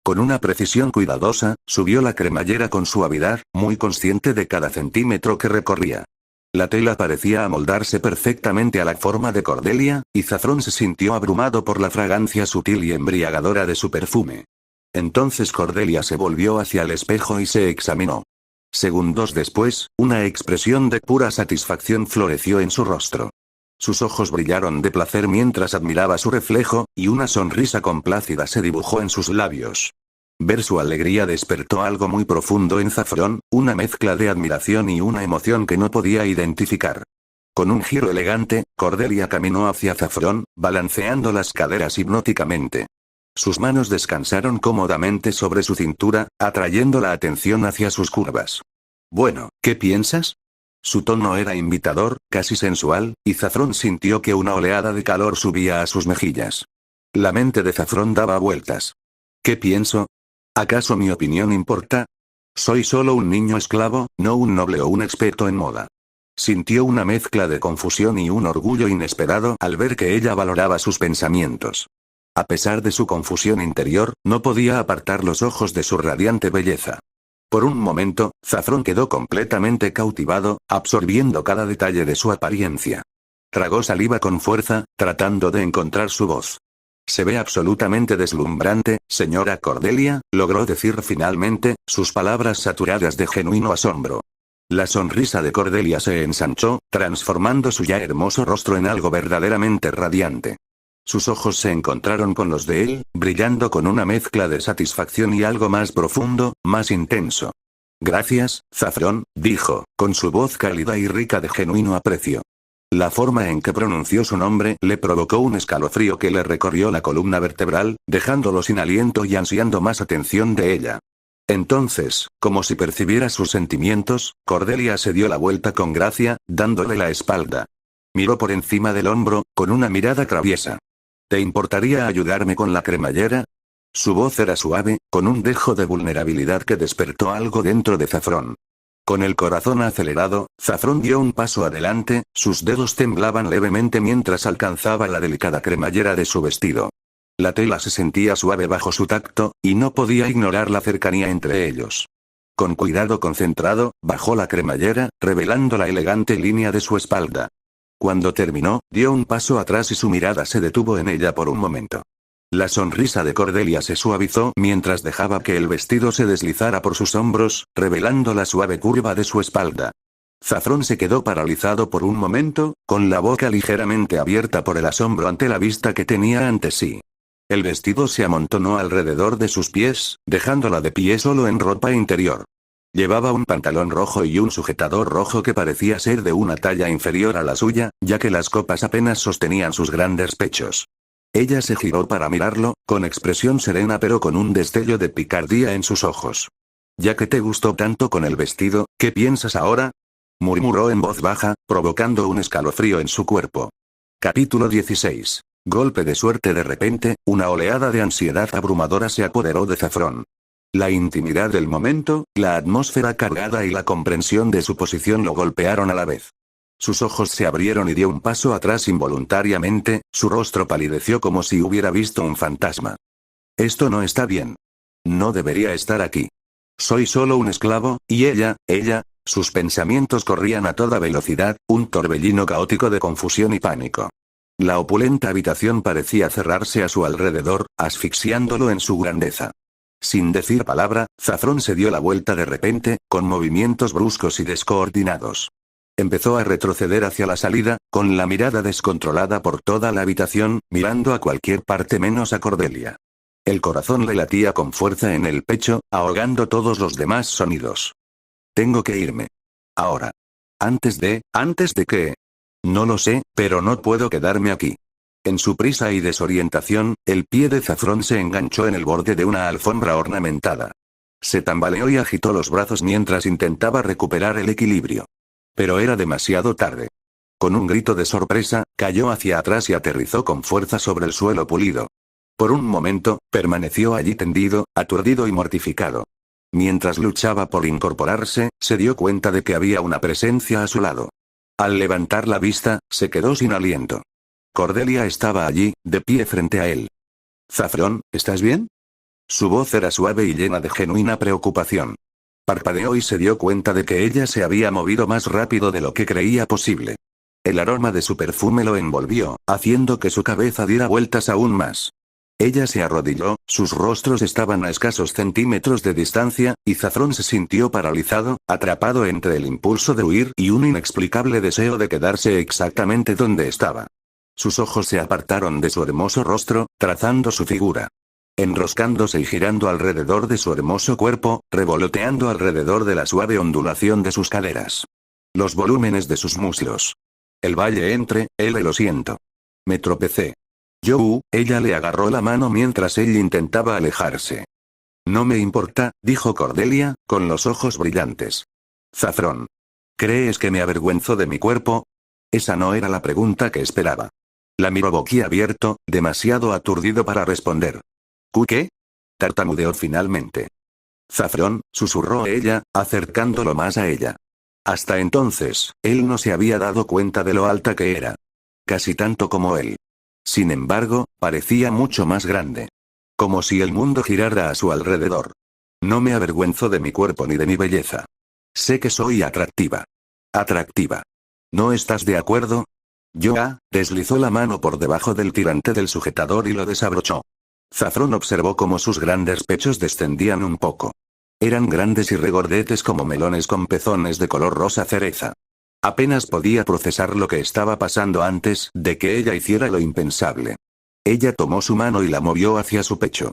Con una precisión cuidadosa, subió la cremallera con suavidad, muy consciente de cada centímetro que recorría. La tela parecía amoldarse perfectamente a la forma de Cordelia, y Zafrón se sintió abrumado por la fragancia sutil y embriagadora de su perfume. Entonces Cordelia se volvió hacia el espejo y se examinó. Segundos después, una expresión de pura satisfacción floreció en su rostro. Sus ojos brillaron de placer mientras admiraba su reflejo, y una sonrisa complácida se dibujó en sus labios. Ver su alegría despertó algo muy profundo en Zafrón, una mezcla de admiración y una emoción que no podía identificar. Con un giro elegante, Cordelia caminó hacia Zafrón, balanceando las caderas hipnóticamente. Sus manos descansaron cómodamente sobre su cintura, atrayendo la atención hacia sus curvas. Bueno, ¿qué piensas? Su tono era invitador, casi sensual, y Zafrón sintió que una oleada de calor subía a sus mejillas. La mente de Zafrón daba vueltas. ¿Qué pienso? ¿Acaso mi opinión importa? Soy solo un niño esclavo, no un noble o un experto en moda. Sintió una mezcla de confusión y un orgullo inesperado al ver que ella valoraba sus pensamientos. A pesar de su confusión interior, no podía apartar los ojos de su radiante belleza. Por un momento, Zafrón quedó completamente cautivado, absorbiendo cada detalle de su apariencia. Tragó saliva con fuerza, tratando de encontrar su voz. Se ve absolutamente deslumbrante, señora Cordelia, logró decir finalmente, sus palabras saturadas de genuino asombro. La sonrisa de Cordelia se ensanchó, transformando su ya hermoso rostro en algo verdaderamente radiante. Sus ojos se encontraron con los de él, brillando con una mezcla de satisfacción y algo más profundo, más intenso. Gracias, Zafrón, dijo, con su voz cálida y rica de genuino aprecio. La forma en que pronunció su nombre le provocó un escalofrío que le recorrió la columna vertebral, dejándolo sin aliento y ansiando más atención de ella. Entonces, como si percibiera sus sentimientos, Cordelia se dio la vuelta con gracia, dándole la espalda. Miró por encima del hombro, con una mirada traviesa. ¿Te importaría ayudarme con la cremallera? Su voz era suave, con un dejo de vulnerabilidad que despertó algo dentro de Zafrón. Con el corazón acelerado, Zafrón dio un paso adelante, sus dedos temblaban levemente mientras alcanzaba la delicada cremallera de su vestido. La tela se sentía suave bajo su tacto, y no podía ignorar la cercanía entre ellos. Con cuidado concentrado, bajó la cremallera, revelando la elegante línea de su espalda. Cuando terminó, dio un paso atrás y su mirada se detuvo en ella por un momento. La sonrisa de Cordelia se suavizó mientras dejaba que el vestido se deslizara por sus hombros, revelando la suave curva de su espalda. Zafrón se quedó paralizado por un momento, con la boca ligeramente abierta por el asombro ante la vista que tenía ante sí. El vestido se amontonó alrededor de sus pies, dejándola de pie solo en ropa interior. Llevaba un pantalón rojo y un sujetador rojo que parecía ser de una talla inferior a la suya, ya que las copas apenas sostenían sus grandes pechos. Ella se giró para mirarlo, con expresión serena pero con un destello de picardía en sus ojos. Ya que te gustó tanto con el vestido, ¿qué piensas ahora? Murmuró en voz baja, provocando un escalofrío en su cuerpo. Capítulo 16. Golpe de suerte. De repente, una oleada de ansiedad abrumadora se apoderó de Zafrón. La intimidad del momento, la atmósfera cargada y la comprensión de su posición lo golpearon a la vez. Sus ojos se abrieron y dio un paso atrás involuntariamente, su rostro palideció como si hubiera visto un fantasma. Esto no está bien. No debería estar aquí. Soy solo un esclavo, y ella, sus pensamientos corrían a toda velocidad, un torbellino caótico de confusión y pánico. La opulenta habitación parecía cerrarse a su alrededor, asfixiándolo en su grandeza. Sin decir palabra, Zafrón se dio la vuelta de repente, con movimientos bruscos y descoordinados. Empezó a retroceder hacia la salida, con la mirada descontrolada por toda la habitación, mirando a cualquier parte menos a Cordelia. El corazón le latía con fuerza en el pecho, ahogando todos los demás sonidos. Tengo que irme. Ahora. ¿Antes de qué? No lo sé, pero no puedo quedarme aquí. En su prisa y desorientación, el pie de Zafrón se enganchó en el borde de una alfombra ornamentada. Se tambaleó y agitó los brazos mientras intentaba recuperar el equilibrio. Pero era demasiado tarde. Con un grito de sorpresa, cayó hacia atrás y aterrizó con fuerza sobre el suelo pulido. Por un momento, permaneció allí tendido, aturdido y mortificado. Mientras luchaba por incorporarse, se dio cuenta de que había una presencia a su lado. Al levantar la vista, se quedó sin aliento. Cordelia estaba allí, de pie frente a él. «Zafrón, ¿estás bien?» Su voz era suave y llena de genuina preocupación. Parpadeó y se dio cuenta de que ella se había movido más rápido de lo que creía posible. El aroma de su perfume lo envolvió, haciendo que su cabeza diera vueltas aún más. Ella se arrodilló, sus rostros estaban a escasos centímetros de distancia, y Zafrón se sintió paralizado, atrapado entre el impulso de huir y un inexplicable deseo de quedarse exactamente donde estaba. Sus ojos se apartaron de su hermoso rostro, trazando su figura. Enroscándose y girando alrededor de su hermoso cuerpo, revoloteando alrededor de la suave ondulación de sus caderas. Los volúmenes de sus muslos. El valle entre, lo siento. Me tropecé. Ella le agarró la mano mientras él intentaba alejarse. No me importa, dijo Cordelia, con los ojos brillantes. Zafrón. ¿Crees que me avergüenzo de mi cuerpo? Esa no era la pregunta que esperaba. La miró boquiabierto, demasiado aturdido para responder. ¿Qué? Tartamudeó finalmente. Zafrón, susurró ella, acercándolo más a ella. Hasta entonces, él no se había dado cuenta de lo alta que era. Casi tanto como él. Sin embargo, parecía mucho más grande. Como si el mundo girara a su alrededor. No me avergüenzo de mi cuerpo ni de mi belleza. Sé que soy atractiva. Atractiva. ¿No estás de acuerdo? Deslizó la mano por debajo del tirante del sujetador y lo desabrochó. Zafrón observó cómo sus grandes pechos descendían un poco. Eran grandes y regordetes como melones con pezones de color rosa cereza. Apenas podía procesar lo que estaba pasando antes de que ella hiciera lo impensable. Ella tomó su mano y la movió hacia su pecho.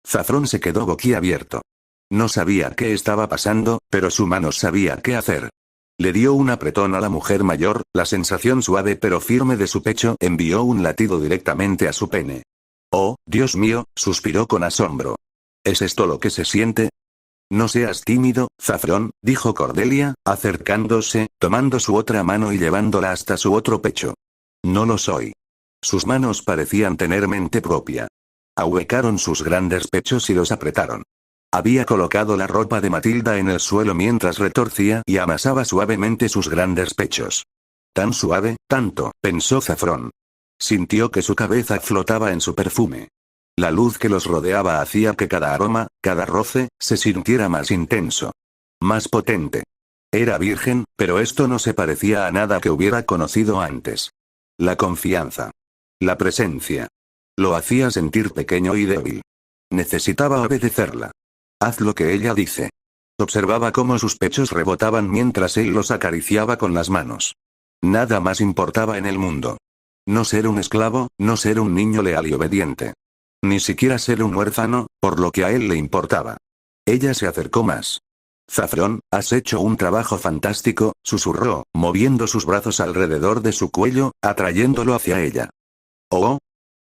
Zafrón se quedó boquiabierto. No sabía qué estaba pasando, pero su mano sabía qué hacer. Le dio un apretón a la mujer mayor, la sensación suave pero firme de su pecho envió un latido directamente a su pene. «Oh, Dios mío», suspiró con asombro. «¿Es esto lo que se siente?» «No seas tímido, Zafrón», dijo Cordelia, acercándose, tomando su otra mano y llevándola hasta su otro pecho. «No lo soy». Sus manos parecían tener mente propia. Ahuecaron sus grandes pechos y los apretaron. Había colocado la ropa de Matilda en el suelo mientras retorcía y amasaba suavemente sus grandes pechos. Tan suave, tanto, pensó Zafrón. Sintió que su cabeza flotaba en su perfume. La luz que los rodeaba hacía que cada aroma, cada roce, se sintiera más intenso. Más potente. Era virgen, pero esto no se parecía a nada que hubiera conocido antes. La confianza. La presencia. Lo hacía sentir pequeño y débil. Necesitaba obedecerla. Haz lo que ella dice. Observaba cómo sus pechos rebotaban mientras él los acariciaba con las manos. Nada más importaba en el mundo. No ser un esclavo, no ser un niño leal y obediente. Ni siquiera ser un huérfano, por lo que a él le importaba. Ella se acercó más. Zafrón, has hecho un trabajo fantástico, susurró, moviendo sus brazos alrededor de su cuello, atrayéndolo hacia ella. Oh.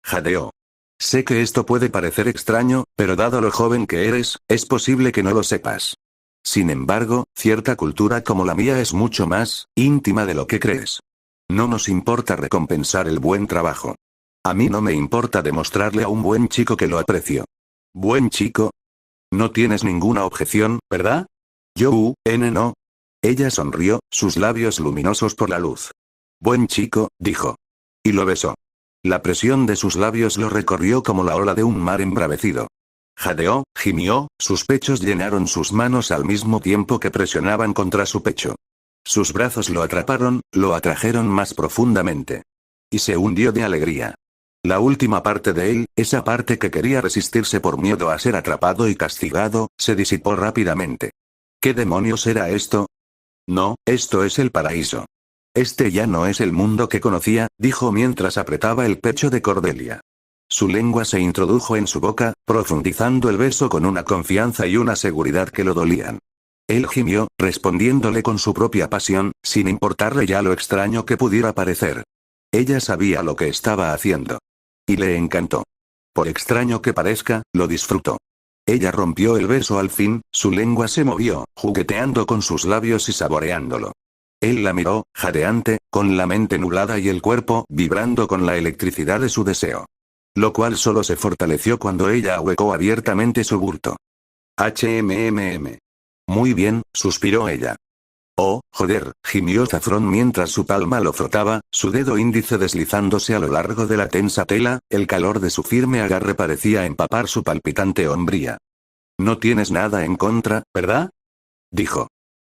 Jadeó. Sé que esto puede parecer extraño, pero dado lo joven que eres, es posible que no lo sepas. Sin embargo, cierta cultura como la mía es mucho más íntima de lo que crees. No nos importa recompensar el buen trabajo. A mí no me importa demostrarle a un buen chico que lo aprecio. ¿Buen chico? No tienes ninguna objeción, ¿verdad? No. Ella sonrió, sus labios luminosos por la luz. Buen chico, dijo. Y lo besó. La presión de sus labios lo recorrió como la ola de un mar embravecido. Jadeó, gimió, sus pechos llenaron sus manos al mismo tiempo que presionaban contra su pecho. Sus brazos lo atraparon, lo atrajeron más profundamente. Y se hundió de alegría. La última parte de él, esa parte que quería resistirse por miedo a ser atrapado y castigado, se disipó rápidamente. ¿Qué demonios era esto? No, esto es el paraíso. Este ya no es el mundo que conocía, dijo mientras apretaba el pecho de Cordelia. Su lengua se introdujo en su boca, profundizando el beso con una confianza y una seguridad que lo dolían. Él gimió, respondiéndole con su propia pasión, sin importarle ya lo extraño que pudiera parecer. Ella sabía lo que estaba haciendo. Y le encantó. Por extraño que parezca, lo disfrutó. Ella rompió el beso al fin, su lengua se movió, jugueteando con sus labios y saboreándolo. Él la miró, jadeante, con la mente nublada y el cuerpo vibrando con la electricidad de su deseo. Lo cual solo se fortaleció cuando ella ahuecó abiertamente su bulto. HMMM. Muy bien, suspiró ella. Oh, joder, gimió Saffron mientras su palma lo frotaba, su dedo índice deslizándose a lo largo de la tensa tela, el calor de su firme agarre parecía empapar su palpitante hombría. No tienes nada en contra, ¿verdad? Dijo.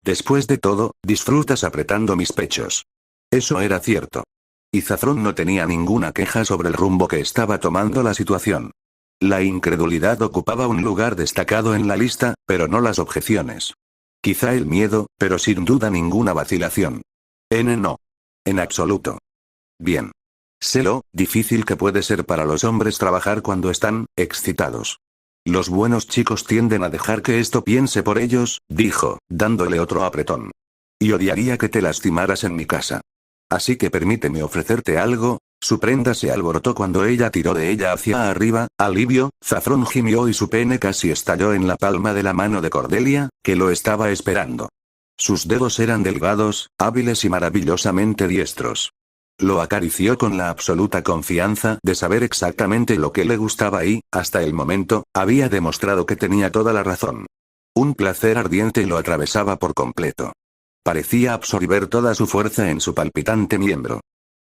Después de todo, disfrutas apretando mis pechos. Eso era cierto. Y Saffron no tenía ninguna queja sobre el rumbo que estaba tomando la situación. La incredulidad ocupaba un lugar destacado en la lista, pero no las objeciones. Quizá el miedo, pero sin duda ninguna vacilación. No. En absoluto. Bien. Sé lo difícil que puede ser para los hombres trabajar cuando están excitados. Los buenos chicos tienden a dejar que esto piense por ellos, dijo, dándole otro apretón. Y odiaría que te lastimaras en mi casa. Así que permíteme ofrecerte algo. Su prenda se alborotó cuando ella tiró de ella hacia arriba, alivio, Saffron gimió y su pene casi estalló en la palma de la mano de Cordelia, que lo estaba esperando. Sus dedos eran delgados, hábiles y maravillosamente diestros. Lo acarició con la absoluta confianza de saber exactamente lo que le gustaba y, hasta el momento, había demostrado que tenía toda la razón. Un placer ardiente lo atravesaba por completo. Parecía absorber toda su fuerza en su palpitante miembro.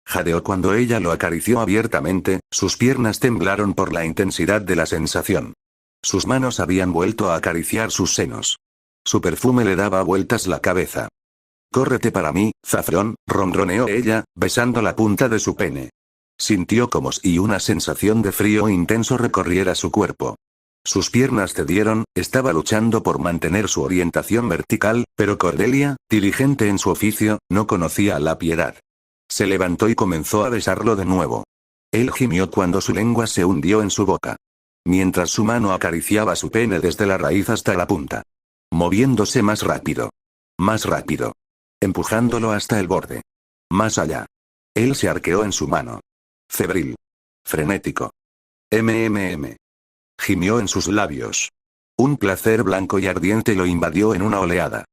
Jadeó cuando ella lo acarició abiertamente, sus piernas temblaron por la intensidad de la sensación. Sus manos habían vuelto a acariciar sus senos. Su perfume le daba vueltas la cabeza. Córrete para mí, Saffron, ronroneó ella, besando la punta de su pene. Sintió como si una sensación de frío intenso recorriera su cuerpo. Sus piernas cedieron, estaba luchando por mantener su orientación vertical, pero Cordelia, diligente en su oficio, no conocía la piedad. Se levantó y comenzó a besarlo de nuevo. Él gimió cuando su lengua se hundió en su boca. Mientras su mano acariciaba su pene desde la raíz hasta la punta. Moviéndose más rápido. Más rápido. Empujándolo hasta el borde. Más allá. Él se arqueó en su mano. Febril. Frenético. MMM. Gimió en sus labios. Un placer blanco y ardiente lo invadió en una oleada.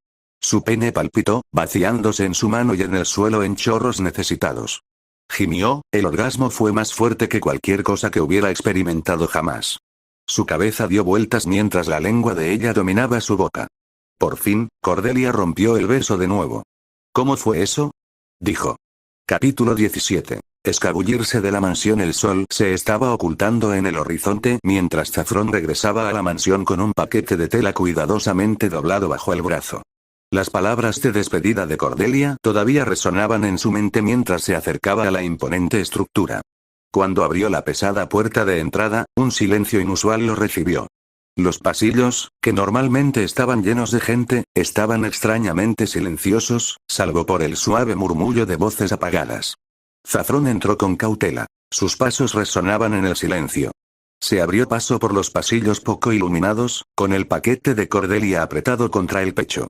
Su pene palpitó, vaciándose en su mano y en el suelo en chorros necesitados. Gimió, el orgasmo fue más fuerte que cualquier cosa que hubiera experimentado jamás. Su cabeza dio vueltas mientras la lengua de ella dominaba su boca. Por fin, Cordelia rompió el beso de nuevo. ¿Cómo fue eso? Dijo. Capítulo 17. Escabullirse de la mansión. El sol se estaba ocultando en el horizonte mientras Saffron regresaba a la mansión con un paquete de tela cuidadosamente doblado bajo el brazo. Las palabras de despedida de Cordelia todavía resonaban en su mente mientras se acercaba a la imponente estructura. Cuando abrió la pesada puerta de entrada, un silencio inusual lo recibió. Los pasillos, que normalmente estaban llenos de gente, estaban extrañamente silenciosos, salvo por el suave murmullo de voces apagadas. Saffron entró con cautela. Sus pasos resonaban en el silencio. Se abrió paso por los pasillos poco iluminados, con el paquete de Cordelia apretado contra el pecho.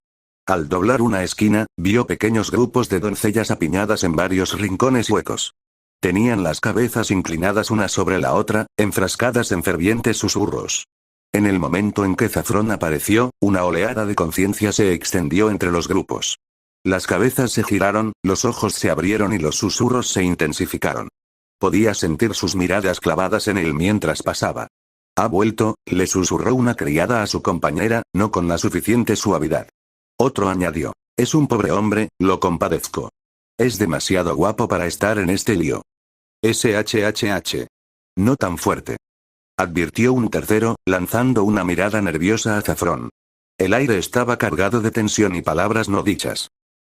Al doblar una esquina, vio pequeños grupos de doncellas apiñadas en varios rincones huecos. Tenían las cabezas inclinadas una sobre la otra, enfrascadas en fervientes susurros. En el momento en que Saffron apareció, una oleada de conciencia se extendió entre los grupos. Las cabezas se giraron, los ojos se abrieron y los susurros se intensificaron. Podía sentir sus miradas clavadas en él mientras pasaba. «Ha vuelto», le susurró una criada a su compañera, no con la suficiente suavidad. Otro añadió. Es un pobre hombre, lo compadezco. Es demasiado guapo para estar en este lío. SHHH. No tan fuerte. Advirtió un tercero, lanzando una mirada nerviosa a Zafrón. El aire estaba cargado de tensión y palabras no dichas.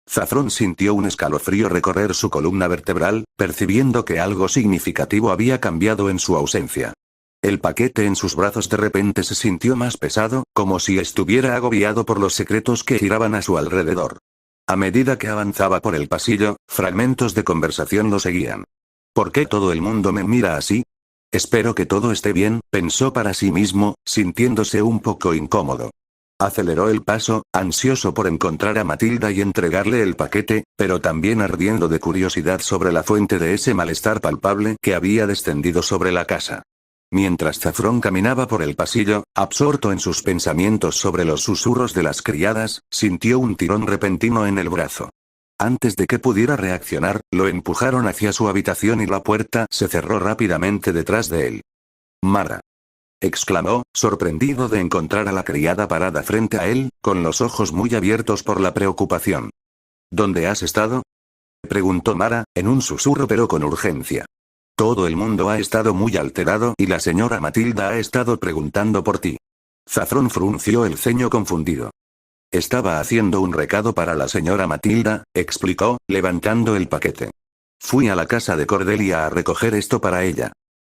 Zafrón sintió un escalofrío recorrer su columna vertebral, percibiendo que algo significativo había cambiado en su ausencia. El paquete en sus brazos de repente se sintió más pesado, como si estuviera agobiado por los secretos que giraban a su alrededor. A medida que avanzaba por el pasillo, fragmentos de conversación lo seguían. ¿Por qué todo el mundo me mira así? Espero que todo esté bien, pensó para sí mismo, sintiéndose un poco incómodo. Aceleró el paso, ansioso por encontrar a Matilda y entregarle el paquete, pero también ardiendo de curiosidad sobre la fuente de ese malestar palpable que había descendido sobre la casa. Mientras Zafrón caminaba por el pasillo, absorto en sus pensamientos sobre los susurros de las criadas, sintió un tirón repentino en el brazo. Antes de que pudiera reaccionar, lo empujaron hacia su habitación y la puerta se cerró rápidamente detrás de él. «Mara», exclamó, sorprendido de encontrar a la criada parada frente a él, con los ojos muy abiertos por la preocupación. «¿Dónde has estado?», preguntó Mara, en un susurro pero con urgencia. «Todo el mundo ha estado muy alterado y la señora Matilda ha estado preguntando por ti». Zafrón frunció el ceño confundido. «Estaba haciendo un recado para la señora Matilda», explicó, levantando el paquete. «Fui a la casa de Cordelia a recoger esto para ella».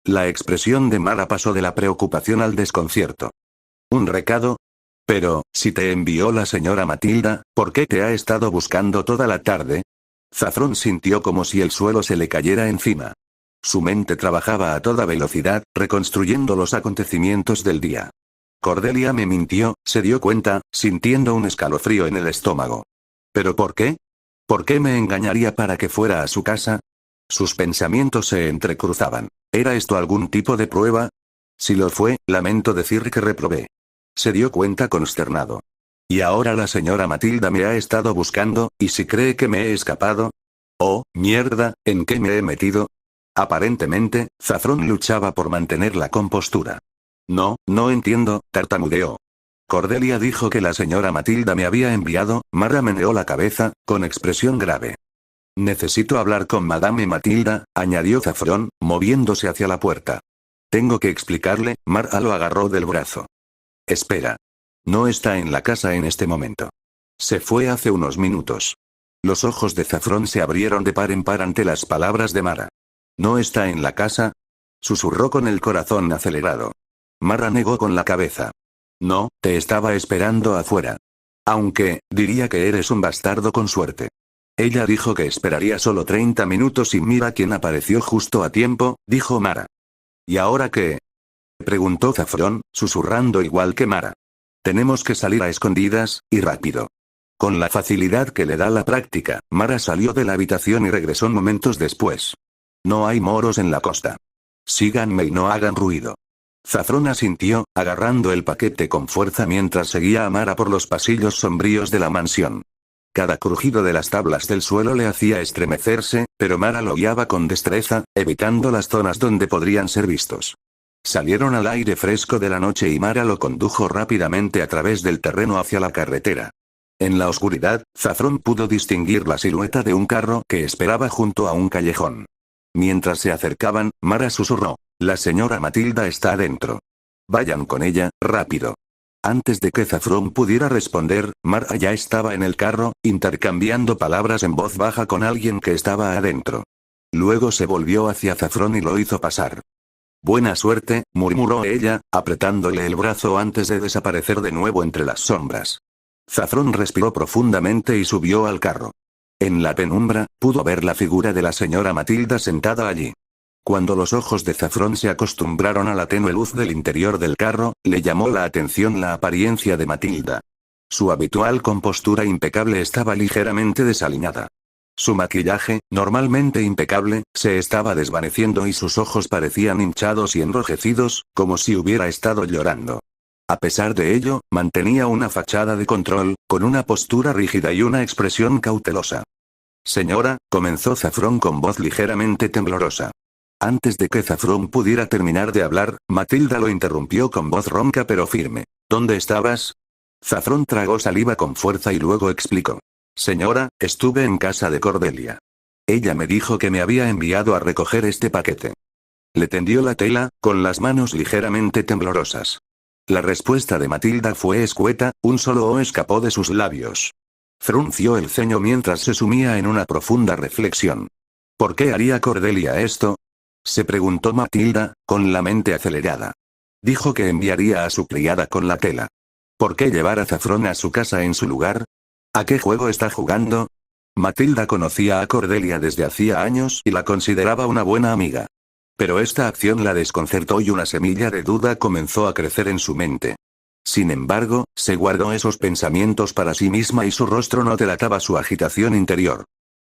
La expresión de Mara pasó de la preocupación al desconcierto. ¿Un recado? Pero, si te envió la señora Matilda, ¿por qué te ha estado buscando toda la tarde? Zafrón sintió como si el suelo se le cayera encima. Su mente trabajaba a toda velocidad, reconstruyendo los acontecimientos del día. Cordelia me mintió, se dio cuenta, sintiendo un escalofrío en el estómago. ¿Pero por qué? ¿Por qué me engañaría para que fuera a su casa? Sus pensamientos se entrecruzaban. ¿Era esto algún tipo de prueba? Si lo fue, lamento decir que reprobé. Se dio cuenta consternado. Y ahora la señora Matilda me ha estado buscando, ¿y si cree que me he escapado? Oh, mierda, ¿en qué me he metido? Aparentemente, Zafrón luchaba por mantener la compostura. No entiendo, tartamudeó. Cordelia dijo que la señora Matilda me había enviado, Mara meneó la cabeza, con expresión grave. Necesito hablar con Madame Matilda, añadió Zafrón, moviéndose hacia la puerta. Tengo que explicarle, Mara lo agarró del brazo. Espera. No está en la casa en este momento. Se fue hace unos minutos. Los ojos de Zafrón se abrieron de par en par ante las palabras de Mara. ¿No está en la casa? Susurró con el corazón acelerado. Mara negó con la cabeza. No, te estaba esperando afuera. Aunque, diría que eres un bastardo con suerte. Ella dijo que esperaría solo 30 minutos y mira quién apareció justo a tiempo, dijo Mara. ¿Y ahora qué? Preguntó Zafrón, susurrando igual que Mara. Tenemos que salir a escondidas, y rápido. Con la facilidad que le da la práctica, Mara salió de la habitación y regresó momentos después. No hay moros en la costa. Síganme y no hagan ruido. Zafrón asintió, agarrando el paquete con fuerza mientras seguía a Mara por los pasillos sombríos de la mansión. Cada crujido de las tablas del suelo le hacía estremecerse, pero Mara lo guiaba con destreza, evitando las zonas donde podrían ser vistos. Salieron al aire fresco de la noche y Mara lo condujo rápidamente a través del terreno hacia la carretera. En la oscuridad, Zafrón pudo distinguir la silueta de un carro que esperaba junto a un callejón. Mientras se acercaban, Mara susurró: «La señora Matilda está adentro. Vayan con ella, rápido». Antes de que Zafrón pudiera responder, Mara ya estaba en el carro, intercambiando palabras en voz baja con alguien que estaba adentro. Luego se volvió hacia Zafrón y lo hizo pasar. «Buena suerte», murmuró ella, apretándole el brazo antes de desaparecer de nuevo entre las sombras. Zafrón respiró profundamente y subió al carro. En la penumbra, pudo ver la figura de la señora Matilda sentada allí. Cuando los ojos de Zafrón se acostumbraron a la tenue luz del interior del carro, le llamó la atención la apariencia de Matilda. Su habitual compostura impecable estaba ligeramente desaliñada. Su maquillaje, normalmente impecable, se estaba desvaneciendo y sus ojos parecían hinchados y enrojecidos, como si hubiera estado llorando. A pesar de ello, mantenía una fachada de control, con una postura rígida y una expresión cautelosa. «Señora», comenzó Zafrón con voz ligeramente temblorosa. Antes de que Zafrón pudiera terminar de hablar, Matilda lo interrumpió con voz ronca pero firme. «¿Dónde estabas?» Zafrón tragó saliva con fuerza y luego explicó. Señora, estuve en casa de Cordelia. Ella me dijo que me había enviado a recoger este paquete. Le tendió la tela, con las manos ligeramente temblorosas. La respuesta de Matilda fue escueta, un solo "oh" escapó de sus labios. Frunció el ceño mientras se sumía en una profunda reflexión. ¿Por qué haría Cordelia esto? Se preguntó Matilda, con la mente acelerada. Dijo que enviaría a su criada con la tela. ¿Por qué llevar a Zafrón a su casa en su lugar? ¿A qué juego está jugando? Matilda conocía a Cordelia desde hacía años y la consideraba una buena amiga. Pero esta acción la desconcertó y una semilla de duda comenzó a crecer en su mente. Sin embargo, se guardó esos pensamientos para sí misma y su rostro no delataba su agitación interior.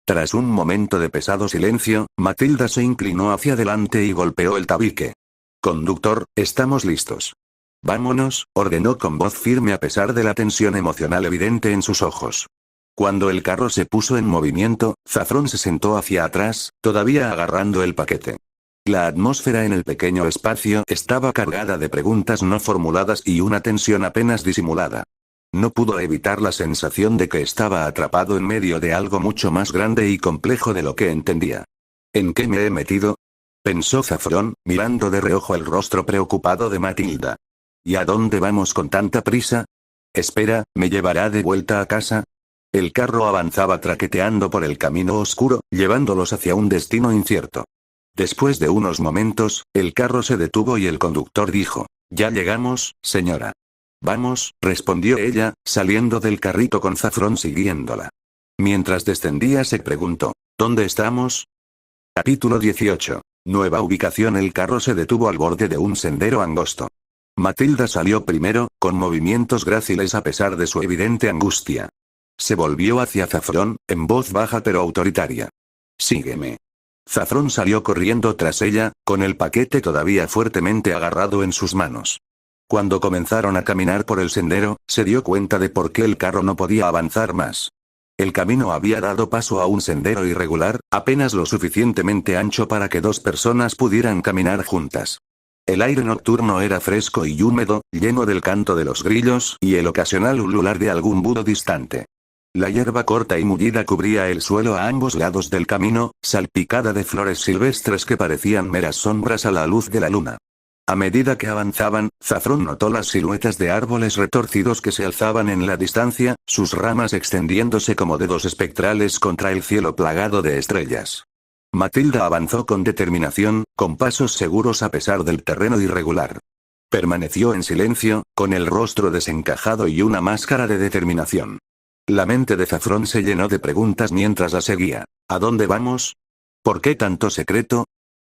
Tras un momento de pesado silencio, Matilda se inclinó hacia adelante y golpeó el tabique. Conductor, estamos listos. Vámonos, ordenó con voz firme a pesar de la tensión emocional evidente en sus ojos. Cuando el carro se puso en movimiento, Zafrón se sentó hacia atrás, todavía agarrando el paquete. La atmósfera en el pequeño espacio estaba cargada de preguntas no formuladas y una tensión apenas disimulada. No pudo evitar la sensación de que estaba atrapado en medio de algo mucho más grande y complejo de lo que entendía. ¿En qué me he metido? Pensó Zafrón, mirando de reojo el rostro preocupado de Matilda. ¿Y a dónde vamos con tanta prisa? Espera, ¿me llevará de vuelta a casa? El carro avanzaba traqueteando por el camino oscuro, llevándolos hacia un destino incierto. Después de unos momentos, el carro se detuvo y el conductor dijo: «Ya llegamos, señora». «Vamos», respondió ella, saliendo del carrito con Zafrón siguiéndola. Mientras descendía se preguntó: «¿Dónde estamos?». Capítulo 18. Nueva ubicación. El carro se detuvo al borde de un sendero angosto. Matilda salió primero, con movimientos gráciles a pesar de su evidente angustia. Se volvió hacia Zafrón, en voz baja pero autoritaria. «Sígueme». Zafrón salió corriendo tras ella, con el paquete todavía fuertemente agarrado en sus manos. Cuando comenzaron a caminar por el sendero, se dio cuenta de por qué el carro no podía avanzar más. El camino había dado paso a un sendero irregular, apenas lo suficientemente ancho para que dos personas pudieran caminar juntas. El aire nocturno era fresco y húmedo, lleno del canto de los grillos y el ocasional ulular de algún búho distante. La hierba corta y mullida cubría el suelo a ambos lados del camino, salpicada de flores silvestres que parecían meras sombras a la luz de la luna. A medida que avanzaban, Zafrón notó las siluetas de árboles retorcidos que se alzaban en la distancia, sus ramas extendiéndose como dedos espectrales contra el cielo plagado de estrellas. Matilda avanzó con determinación, con pasos seguros a pesar del terreno irregular. Permaneció en silencio, con el rostro desencajado y una máscara de determinación. La mente de Zafrón se llenó de preguntas mientras la seguía. ¿A dónde vamos? ¿Por qué tanto secreto?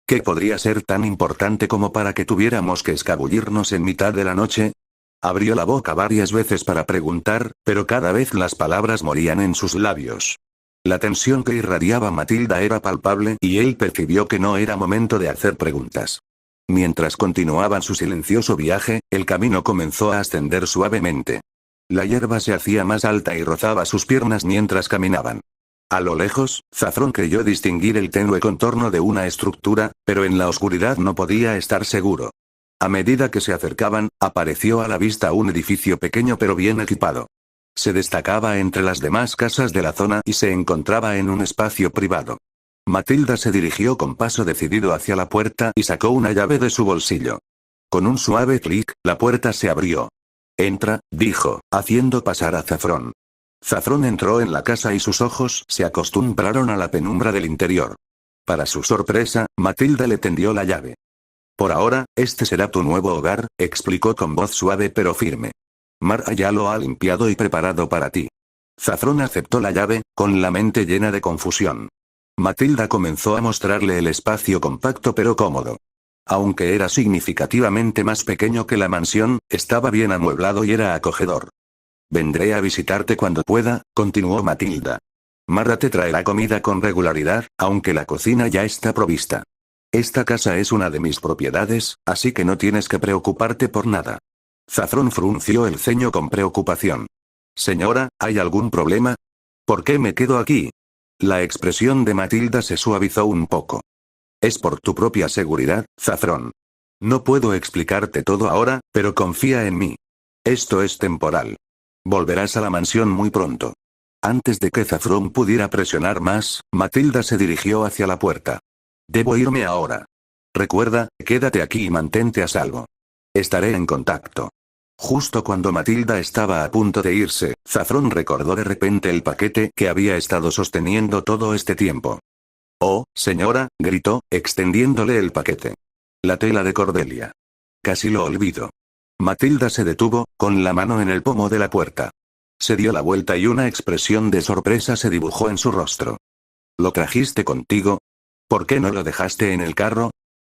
¿Qué podría ser tan importante como para que tuviéramos que escabullirnos en mitad de la noche? Abrió la boca varias veces para preguntar, pero cada vez las palabras morían en sus labios. La tensión que irradiaba Matilda era palpable y él percibió que no era momento de hacer preguntas. Mientras continuaban su silencioso viaje, el camino comenzó a ascender suavemente. La hierba se hacía más alta y rozaba sus piernas mientras caminaban. A lo lejos, Zafrón creyó distinguir el tenue contorno de una estructura, pero en la oscuridad no podía estar seguro. A medida que se acercaban, apareció a la vista un edificio pequeño pero bien equipado. Se destacaba entre las demás casas de la zona y se encontraba en un espacio privado. Matilda se dirigió con paso decidido hacia la puerta y sacó una llave de su bolsillo. Con un suave clic, la puerta se abrió. «Entra», dijo, haciendo pasar a Zafrón. Zafrón entró en la casa y sus ojos se acostumbraron a la penumbra del interior. Para su sorpresa, Matilda le tendió la llave. «Por ahora, este será tu nuevo hogar», explicó con voz suave pero firme. «Mara ya lo ha limpiado y preparado para ti». Zafrón aceptó la llave, con la mente llena de confusión. Matilda comenzó a mostrarle el espacio compacto pero cómodo. Aunque era significativamente más pequeño que la mansión, estaba bien amueblado y era acogedor. «Vendré a visitarte cuando pueda», continuó Matilda. «Mara te traerá comida con regularidad, aunque la cocina ya está provista. Esta casa es una de mis propiedades, así que no tienes que preocuparte por nada». Zafrón frunció el ceño con preocupación. «Señora, ¿hay algún problema? ¿Por qué me quedo aquí?». La expresión de Matilda se suavizó un poco. «Es por tu propia seguridad, Zafrón. No puedo explicarte todo ahora, pero confía en mí. Esto es temporal. Volverás a la mansión muy pronto». Antes de que Zafrón pudiera presionar más, Matilda se dirigió hacia la puerta. Debo irme ahora. Recuerda, quédate aquí y mantente a salvo. Estaré en contacto. Justo cuando Matilda estaba a punto de irse, Zafrón recordó de repente el paquete que había estado sosteniendo todo este tiempo. «Oh, señora», gritó, extendiéndole el paquete. La tela de Cordelia. Casi lo olvido. Matilda se detuvo, con la mano en el pomo de la puerta. Se dio la vuelta y una expresión de sorpresa se dibujó en su rostro. «¿Lo trajiste contigo? ¿Por qué no lo dejaste en el carro?»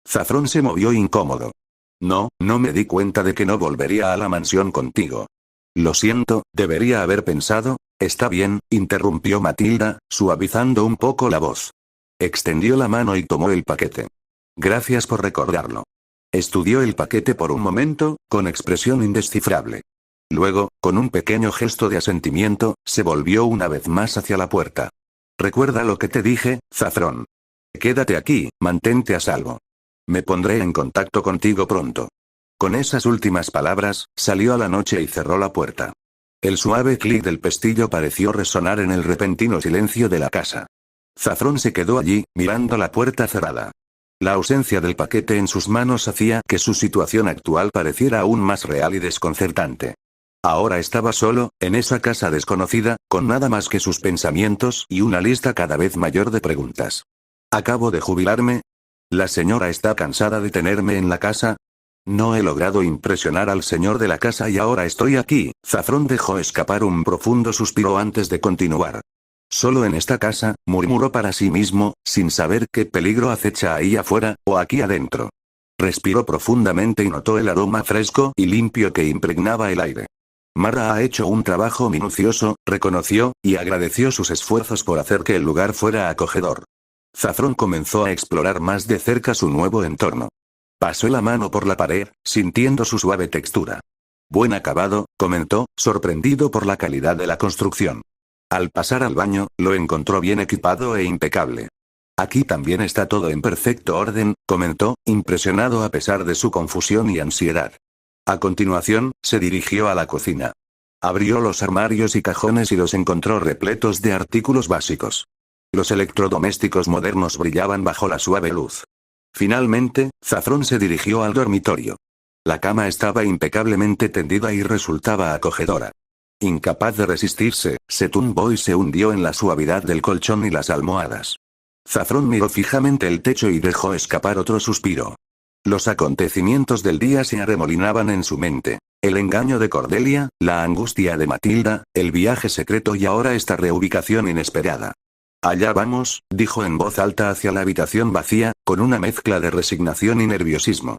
Zafrón se movió incómodo. «No, no me di cuenta de que no volvería a la mansión contigo». «Lo siento, debería haber pensado». «Está bien», interrumpió Matilda, suavizando un poco la voz. Extendió la mano y tomó el paquete. «Gracias por recordarlo». Estudió el paquete por un momento, con expresión indescifrable. Luego, con un pequeño gesto de asentimiento, se volvió una vez más hacia la puerta. «Recuerda lo que te dije, Zafrón. Quédate aquí, mantente a salvo. Me pondré en contacto contigo pronto». Con esas últimas palabras, salió a la noche y cerró la puerta. El suave clic del pestillo pareció resonar en el repentino silencio de la casa. Zafrón se quedó allí, mirando la puerta cerrada. La ausencia del paquete en sus manos hacía que su situación actual pareciera aún más real y desconcertante. Ahora estaba solo, en esa casa desconocida, con nada más que sus pensamientos y una lista cada vez mayor de preguntas. «¿Acabo de jubilarme? ¿La señora está cansada de tenerme en la casa? No he logrado impresionar al señor de la casa y ahora estoy aquí». Zafrón dejó escapar un profundo suspiro antes de continuar. «Solo en esta casa», murmuró para sí mismo, sin saber qué peligro acecha ahí afuera, o aquí adentro. Respiró profundamente y notó el aroma fresco y limpio que impregnaba el aire. «Mara ha hecho un trabajo minucioso», reconoció, y agradeció sus esfuerzos por hacer que el lugar fuera acogedor. Zafrón comenzó a explorar más de cerca su nuevo entorno. Pasó la mano por la pared, sintiendo su suave textura. «Buen acabado», comentó, sorprendido por la calidad de la construcción. Al pasar al baño, lo encontró bien equipado e impecable. «Aquí también está todo en perfecto orden», comentó, impresionado a pesar de su confusión y ansiedad. A continuación, se dirigió a la cocina. Abrió los armarios y cajones y los encontró repletos de artículos básicos. Los electrodomésticos modernos brillaban bajo la suave luz. Finalmente, Zafrón se dirigió al dormitorio. La cama estaba impecablemente tendida y resultaba acogedora. Incapaz de resistirse, se tumbó y se hundió en la suavidad del colchón y las almohadas. Zafrón miró fijamente el techo y dejó escapar otro suspiro. Los acontecimientos del día se arremolinaban en su mente. El engaño de Cordelia, la angustia de Matilda, el viaje secreto y ahora esta reubicación inesperada. «Allá vamos», dijo en voz alta hacia la habitación vacía, con una mezcla de resignación y nerviosismo.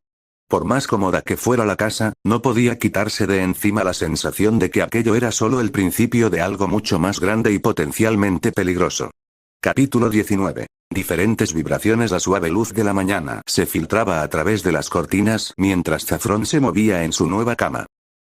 Por más cómoda que fuera la casa, no podía quitarse de encima la sensación de que aquello era solo el principio de algo mucho más grande y potencialmente peligroso. Capítulo 19. Diferentes vibraciones. La suave luz de la mañana se filtraba a través de las cortinas mientras Zafrón se movía en su nueva cama.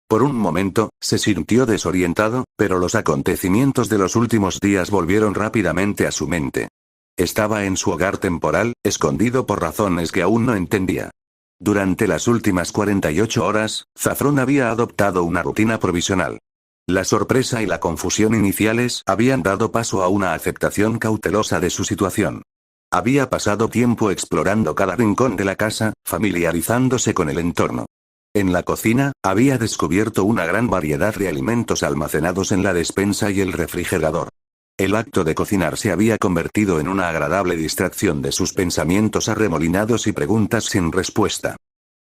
Por un momento, se sintió desorientado, pero los acontecimientos de los últimos días volvieron rápidamente a su mente. Estaba en su hogar temporal, escondido por razones que aún no entendía. Durante las últimas 48 horas, Zafrón había adoptado una rutina provisional. La sorpresa y la confusión iniciales habían dado paso a una aceptación cautelosa de su situación. Había pasado tiempo explorando cada rincón de la casa, familiarizándose con el entorno. En la cocina, había descubierto una gran variedad de alimentos almacenados en la despensa y el refrigerador. El acto de cocinar se había convertido en una agradable distracción de sus pensamientos arremolinados y preguntas sin respuesta.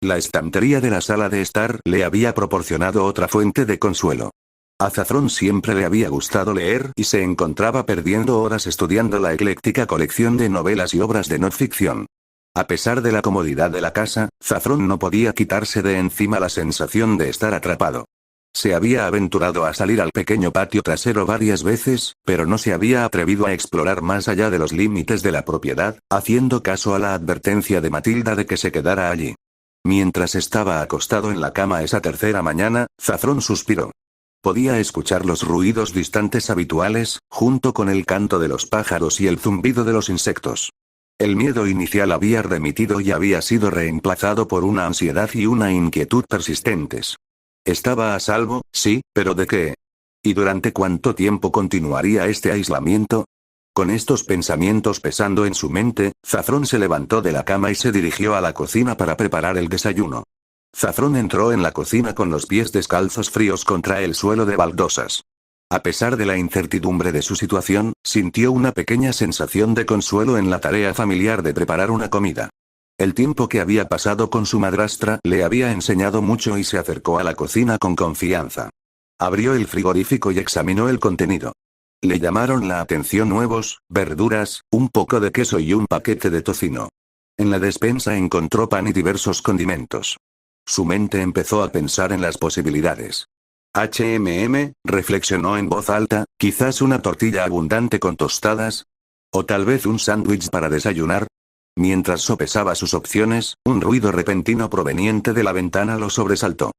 La estantería de la sala de estar le había proporcionado otra fuente de consuelo. A Zafrón siempre le había gustado leer y se encontraba perdiendo horas estudiando la ecléctica colección de novelas y obras de no ficción. A pesar de la comodidad de la casa, Zafrón no podía quitarse de encima la sensación de estar atrapado. Se había aventurado a salir al pequeño patio trasero varias veces, pero no se había atrevido a explorar más allá de los límites de la propiedad, haciendo caso a la advertencia de Matilda de que se quedara allí. Mientras estaba acostado en la cama esa tercera mañana, Zafrón suspiró. Podía escuchar los ruidos distantes habituales, junto con el canto de los pájaros y el zumbido de los insectos. El miedo inicial había remitido y había sido reemplazado por una ansiedad y una inquietud persistentes. Estaba a salvo, sí, pero ¿de qué? ¿Y durante cuánto tiempo continuaría este aislamiento? Con estos pensamientos pesando en su mente, Zafrón se levantó de la cama y se dirigió a la cocina para preparar el desayuno. Zafrón entró en la cocina con los pies descalzos fríos contra el suelo de baldosas. A pesar de la incertidumbre de su situación, sintió una pequeña sensación de consuelo en la tarea familiar de preparar una comida. El tiempo que había pasado con su madrastra le había enseñado mucho y se acercó a la cocina con confianza. Abrió el frigorífico y examinó el contenido. Le llamaron la atención huevos, verduras, un poco de queso y un paquete de tocino. En la despensa encontró pan y diversos condimentos. Su mente empezó a pensar en las posibilidades. Reflexionó en voz alta, quizás una tortilla abundante con tostadas. O tal vez un sándwich para desayunar. Mientras sopesaba sus opciones, un ruido repentino proveniente de la ventana lo sobresaltó.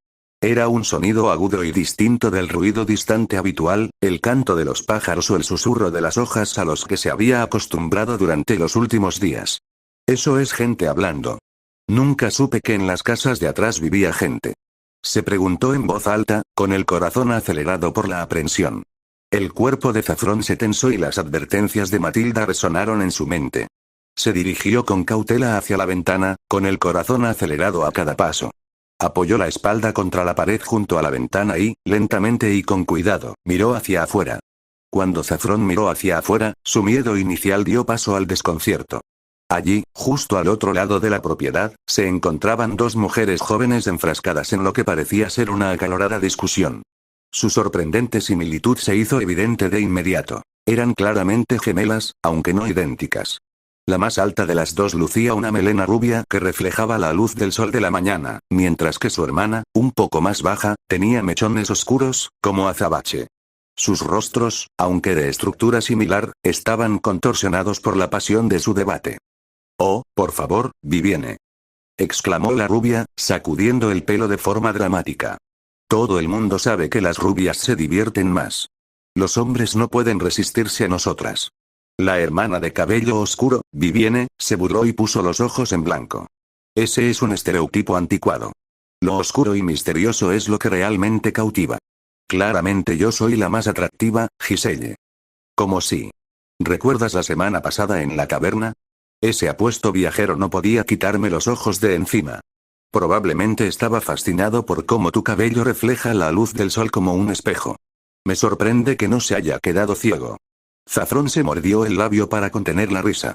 Era un sonido agudo y distinto del ruido distante habitual, el canto de los pájaros o el susurro de las hojas a los que se había acostumbrado durante los últimos días. Eso es gente hablando. Nunca supe que en las casas de atrás vivía gente. Se preguntó en voz alta, con el corazón acelerado por la aprensión. El cuerpo de Zafrón se tensó y las advertencias de Matilda resonaron en su mente. Se dirigió con cautela hacia la ventana, con el corazón acelerado a cada paso. Apoyó la espalda contra la pared junto a la ventana y, lentamente y con cuidado, miró hacia afuera. Cuando Zafrón miró hacia afuera, su miedo inicial dio paso al desconcierto. Allí, justo al otro lado de la propiedad, se encontraban dos mujeres jóvenes enfrascadas en lo que parecía ser una acalorada discusión. Su sorprendente similitud se hizo evidente de inmediato. Eran claramente gemelas, aunque no idénticas. La más alta de las dos lucía una melena rubia que reflejaba la luz del sol de la mañana, mientras que su hermana, un poco más baja, tenía mechones oscuros, como azabache. Sus rostros, aunque de estructura similar, estaban contorsionados por la pasión de su debate. «Oh, por favor, Vivienne», exclamó la rubia, sacudiendo el pelo de forma dramática. «Todo el mundo sabe que las rubias se divierten más. Los hombres no pueden resistirse a nosotras». La hermana de cabello oscuro, Vivienne, se burló y puso los ojos en blanco. Ese es un estereotipo anticuado. Lo oscuro y misterioso es lo que realmente cautiva. Claramente yo soy la más atractiva, Giselle. ¿Cómo si? ¿Recuerdas la semana pasada en la taberna? Ese apuesto viajero no podía quitarme los ojos de encima. Probablemente estaba fascinado por cómo tu cabello refleja la luz del sol como un espejo. Me sorprende que no se haya quedado ciego. Zafrón se mordió el labio para contener la risa.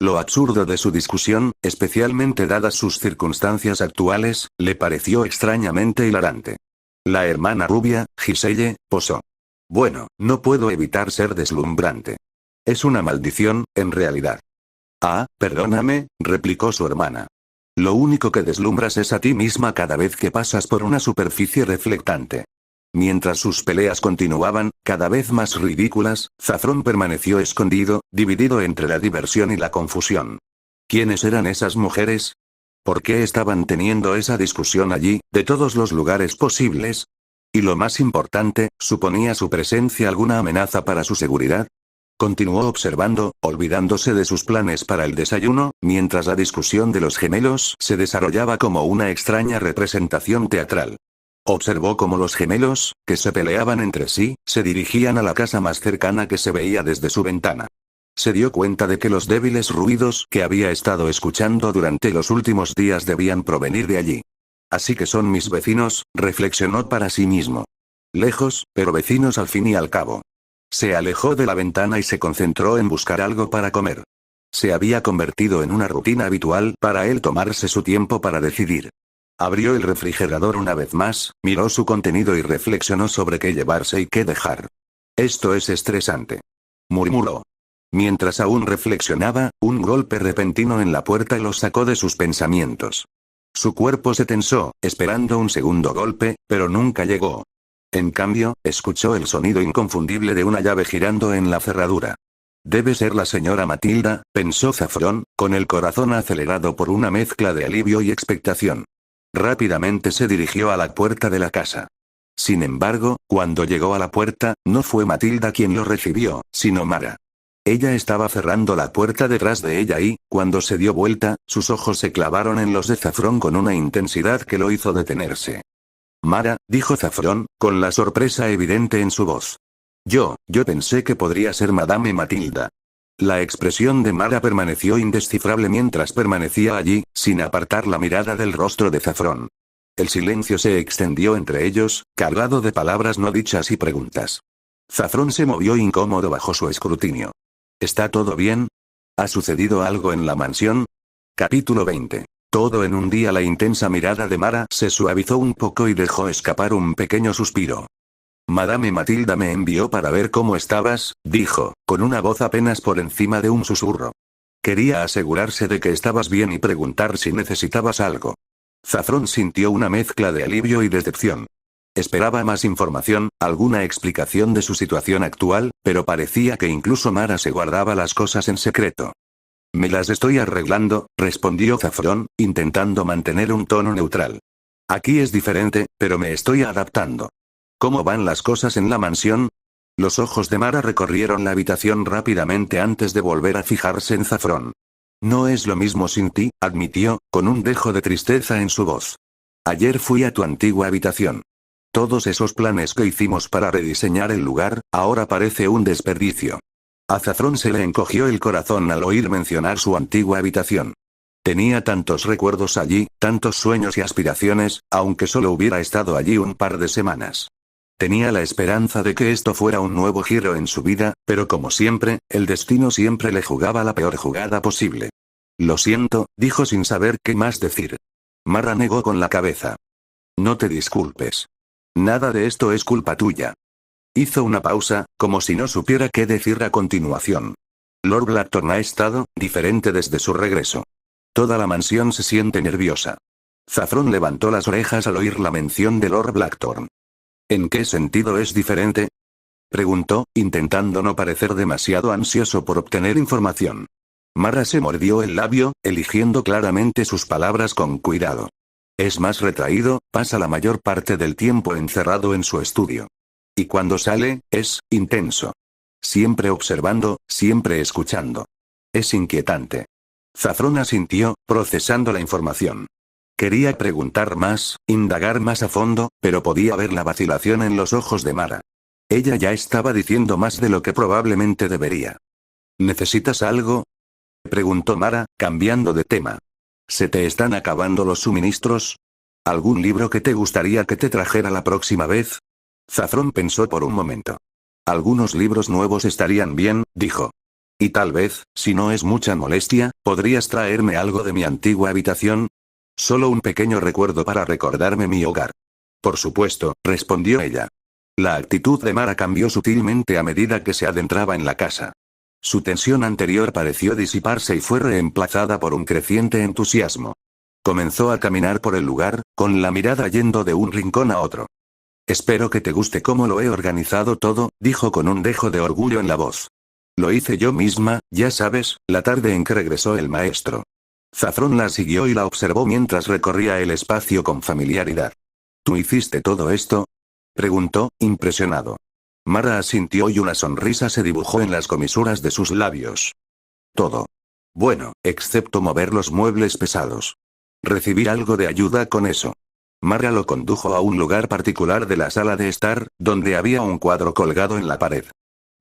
Lo absurdo de su discusión, especialmente dadas sus circunstancias actuales, le pareció extrañamente hilarante. La hermana rubia, Giselle, posó. Bueno, no puedo evitar ser deslumbrante. Es una maldición, en realidad. Ah, perdóname, replicó su hermana. Lo único que deslumbras es a ti misma cada vez que pasas por una superficie reflectante. Mientras sus peleas continuaban, cada vez más ridículas, Zafrón permaneció escondido, dividido entre la diversión y la confusión. ¿Quiénes eran esas mujeres? ¿Por qué estaban teniendo esa discusión allí, de todos los lugares posibles? Y lo más importante, ¿suponía su presencia alguna amenaza para su seguridad? Continuó observando, olvidándose de sus planes para el desayuno, mientras la discusión de los gemelos se desarrollaba como una extraña representación teatral. Observó cómo los gemelos, que se peleaban entre sí, se dirigían a la casa más cercana que se veía desde su ventana. Se dio cuenta de que los débiles ruidos que había estado escuchando durante los últimos días debían provenir de allí. Así que son mis vecinos, reflexionó para sí mismo. Lejos, pero vecinos al fin y al cabo. Se alejó de la ventana y se concentró en buscar algo para comer. Se había convertido en una rutina habitual para él tomarse su tiempo para decidir. Abrió el refrigerador una vez más, miró su contenido y reflexionó sobre qué llevarse y qué dejar. Esto es estresante, murmuró. Mientras aún reflexionaba, un golpe repentino en la puerta lo sacó de sus pensamientos. Su cuerpo se tensó, esperando un segundo golpe, pero nunca llegó. En cambio, escuchó el sonido inconfundible de una llave girando en la cerradura. Debe ser la señora Matilda, pensó Zafrón, con el corazón acelerado por una mezcla de alivio y expectación. Rápidamente se dirigió a la puerta de la casa. Sin embargo, cuando llegó a la puerta, no fue Matilda quien lo recibió, sino Mara. Ella estaba cerrando la puerta detrás de ella y, cuando se dio vuelta, sus ojos se clavaron en los de Zafrón con una intensidad que lo hizo detenerse. Mara, dijo Zafrón, con la sorpresa evidente en su voz. Yo pensé que podría ser Madame Matilda. La expresión de Mara permaneció indescifrable mientras permanecía allí, sin apartar la mirada del rostro de Zafrón. El silencio se extendió entre ellos, cargado de palabras no dichas y preguntas. Zafrón se movió incómodo bajo su escrutinio. ¿Está todo bien? ¿Ha sucedido algo en la mansión? Capítulo 20. Todo en un día. La intensa mirada de Mara se suavizó un poco y dejó escapar un pequeño suspiro. Madame Matilda me envió para ver cómo estabas, dijo, con una voz apenas por encima de un susurro. Quería asegurarse de que estabas bien y preguntar si necesitabas algo. Zafrón sintió una mezcla de alivio y decepción. Esperaba más información, alguna explicación de su situación actual, pero parecía que incluso Mara se guardaba las cosas en secreto. Me las estoy arreglando, respondió Zafrón, intentando mantener un tono neutral. Aquí es diferente, pero me estoy adaptando. ¿Cómo van las cosas en la mansión? Los ojos de Mara recorrieron la habitación rápidamente antes de volver a fijarse en Zafrón. No es lo mismo sin ti, admitió, con un dejo de tristeza en su voz. Ayer fui a tu antigua habitación. Todos esos planes que hicimos para rediseñar el lugar, ahora parece un desperdicio. A Zafrón se le encogió el corazón al oír mencionar su antigua habitación. Tenía tantos recuerdos allí, tantos sueños y aspiraciones, aunque solo hubiera estado allí un par de semanas. Tenía la esperanza de que esto fuera un nuevo giro en su vida, pero como siempre, el destino siempre le jugaba la peor jugada posible. Lo siento, dijo sin saber qué más decir. Mara negó con la cabeza. No te disculpes. Nada de esto es culpa tuya. Hizo una pausa, como si no supiera qué decir a continuación. Lord Blackthorn ha estado diferente desde su regreso. Toda la mansión se siente nerviosa. Zafrón levantó las orejas al oír la mención de Lord Blackthorn. ¿En qué sentido es diferente? Preguntó, intentando no parecer demasiado ansioso por obtener información. Mara se mordió el labio, eligiendo claramente sus palabras con cuidado. Es más retraído, pasa la mayor parte del tiempo encerrado en su estudio. Y cuando sale, es intenso. Siempre observando, siempre escuchando. Es inquietante. Zafrón asintió, procesando la información. Quería preguntar más, indagar más a fondo, pero podía ver la vacilación en los ojos de Mara. Ella ya estaba diciendo más de lo que probablemente debería. ¿Necesitas algo? Preguntó Mara, cambiando de tema. ¿Se te están acabando los suministros? ¿Algún libro que te gustaría que te trajera la próxima vez? Zafrón pensó por un momento. Algunos libros nuevos estarían bien, dijo. Y tal vez, si no es mucha molestia, ¿podrías traerme algo de mi antigua habitación? Solo un pequeño recuerdo para recordarme mi hogar. Por supuesto, respondió ella. La actitud de Mara cambió sutilmente a medida que se adentraba en la casa. Su tensión anterior pareció disiparse y fue reemplazada por un creciente entusiasmo. Comenzó a caminar por el lugar, con la mirada yendo de un rincón a otro. Espero que te guste cómo lo he organizado todo, dijo con un dejo de orgullo en la voz. Lo hice yo misma, ya sabes, la tarde en que regresó el maestro. Zafrón la siguió y la observó mientras recorría el espacio con familiaridad. ¿Tú hiciste todo esto? Preguntó, impresionado. Mara asintió y una sonrisa se dibujó en las comisuras de sus labios. Todo. Bueno, excepto mover los muebles pesados. Recibí algo de ayuda con eso. Mara lo condujo a un lugar particular de la sala de estar, donde había un cuadro colgado en la pared.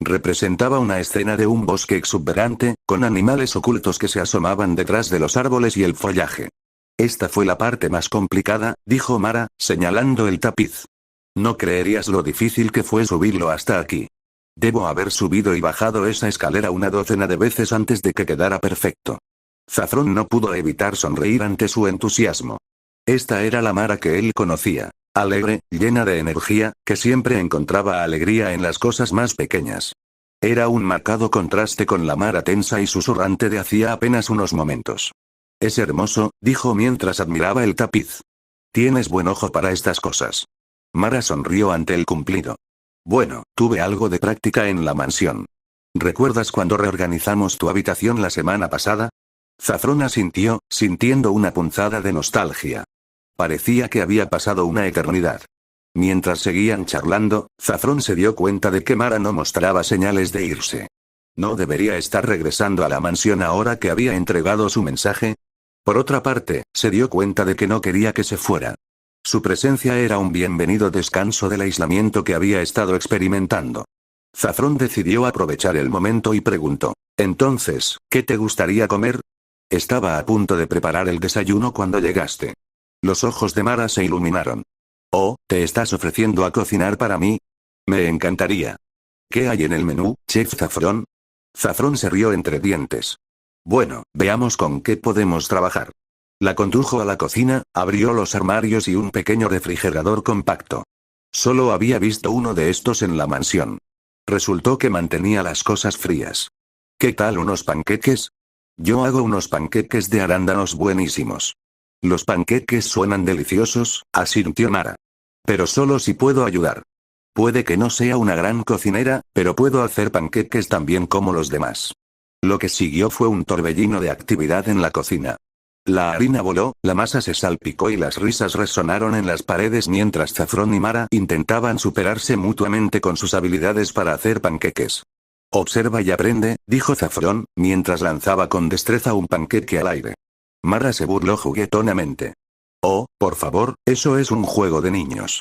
Representaba una escena de un bosque exuberante, con animales ocultos que se asomaban detrás de los árboles y el follaje. Esta fue la parte más complicada, dijo Mara, señalando el tapiz. No creerías lo difícil que fue subirlo hasta aquí. Debo haber subido y bajado esa escalera una docena de veces antes de que quedara perfecto. Zafrón no pudo evitar sonreír ante su entusiasmo. Esta era la Mara que él conocía. Alegre, llena de energía, que siempre encontraba alegría en las cosas más pequeñas. Era un marcado contraste con la Mara tensa y susurrante de hacía apenas unos momentos. Es hermoso, dijo mientras admiraba el tapiz. Tienes buen ojo para estas cosas. Mara sonrió ante el cumplido. Bueno, tuve algo de práctica en la mansión. ¿Recuerdas cuando reorganizamos tu habitación la semana pasada? Zafrón asintió, sintiendo una punzada de nostalgia. Parecía que había pasado una eternidad. Mientras seguían charlando, Zafrón se dio cuenta de que Mara no mostraba señales de irse. ¿No debería estar regresando a la mansión ahora que había entregado su mensaje? Por otra parte, se dio cuenta de que no quería que se fuera. Su presencia era un bienvenido descanso del aislamiento que había estado experimentando. Zafrón decidió aprovechar el momento y preguntó: «Entonces, ¿qué te gustaría comer?» Estaba a punto de preparar el desayuno cuando llegaste. Los ojos de Mara se iluminaron. «Oh, ¿te estás ofreciendo a cocinar para mí? Me encantaría». «¿Qué hay en el menú, Chef Zafrón?» Zafrón se rió entre dientes. «Bueno, veamos con qué podemos trabajar». La condujo a la cocina, abrió los armarios y un pequeño refrigerador compacto. Solo había visto uno de estos en la mansión. Resultó que mantenía las cosas frías. ¿Qué tal unos panqueques? Yo hago unos panqueques de arándanos buenísimos. Los panqueques suenan deliciosos, asintió Mara. Pero solo si puedo ayudar. Puede que no sea una gran cocinera, pero puedo hacer panqueques tan bien como los demás. Lo que siguió fue un torbellino de actividad en la cocina. La harina voló, la masa se salpicó y las risas resonaron en las paredes mientras Zafrón y Mara intentaban superarse mutuamente con sus habilidades para hacer panqueques. «Observa y aprende», dijo Zafrón, mientras lanzaba con destreza un panqueque al aire. Mara se burló juguetonamente. «Oh, por favor, eso es un juego de niños.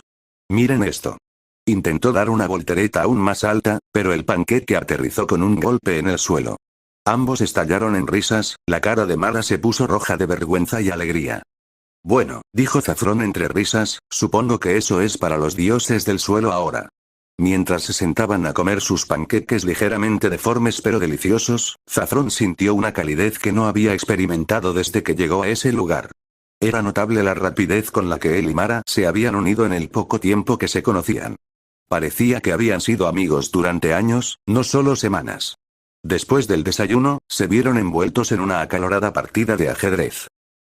Miren esto». Intentó dar una voltereta aún más alta, pero el panqueque aterrizó con un golpe en el suelo. Ambos estallaron en risas, la cara de Mara se puso roja de vergüenza y alegría. «Bueno», dijo Zafrón entre risas, «supongo que eso es para los dioses del suelo ahora». Mientras se sentaban a comer sus panqueques ligeramente deformes pero deliciosos, Zafrón sintió una calidez que no había experimentado desde que llegó a ese lugar. Era notable la rapidez con la que él y Mara se habían unido en el poco tiempo que se conocían. Parecía que habían sido amigos durante años, no solo semanas. Después del desayuno, se vieron envueltos en una acalorada partida de ajedrez.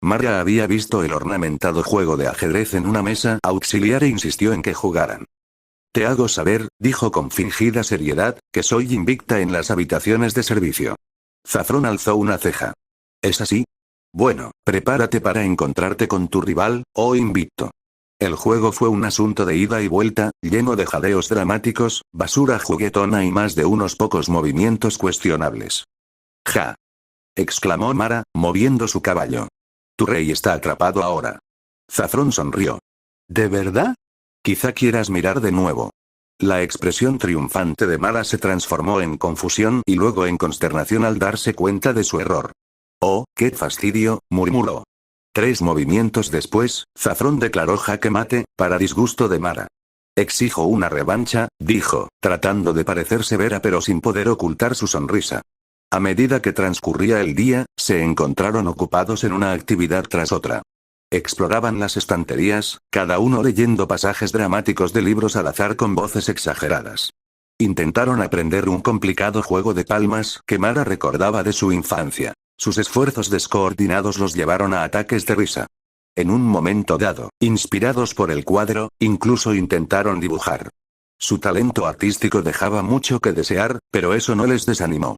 Mara había visto el ornamentado juego de ajedrez en una mesa auxiliar e insistió en que jugaran. «Te hago saber», dijo con fingida seriedad, «que soy invicta en las habitaciones de servicio». Zafrón alzó una ceja. «¿Es así? Bueno, prepárate para encontrarte con tu rival, oh invicto». El juego fue un asunto de ida y vuelta, lleno de jadeos dramáticos, basura juguetona y más de unos pocos movimientos cuestionables. «Ja», exclamó Mara, moviendo su caballo. «Tu rey está atrapado ahora». Zafrón sonrió. «¿De verdad? Quizá quieras mirar de nuevo». La expresión triunfante de Mara se transformó en confusión y luego en consternación al darse cuenta de su error. «Oh, qué fastidio», murmuró. 3 movimientos después, Zafrón declaró jaque mate, para disgusto de Mara. «Exijo una revancha», dijo, tratando de parecer severa pero sin poder ocultar su sonrisa. A medida que transcurría el día, se encontraron ocupados en una actividad tras otra. Exploraban las estanterías, cada uno leyendo pasajes dramáticos de libros al azar con voces exageradas. Intentaron aprender un complicado juego de palmas que Mara recordaba de su infancia. Sus esfuerzos descoordinados los llevaron a ataques de risa. En un momento dado, inspirados por el cuadro, incluso intentaron dibujar. Su talento artístico dejaba mucho que desear, pero eso no les desanimó.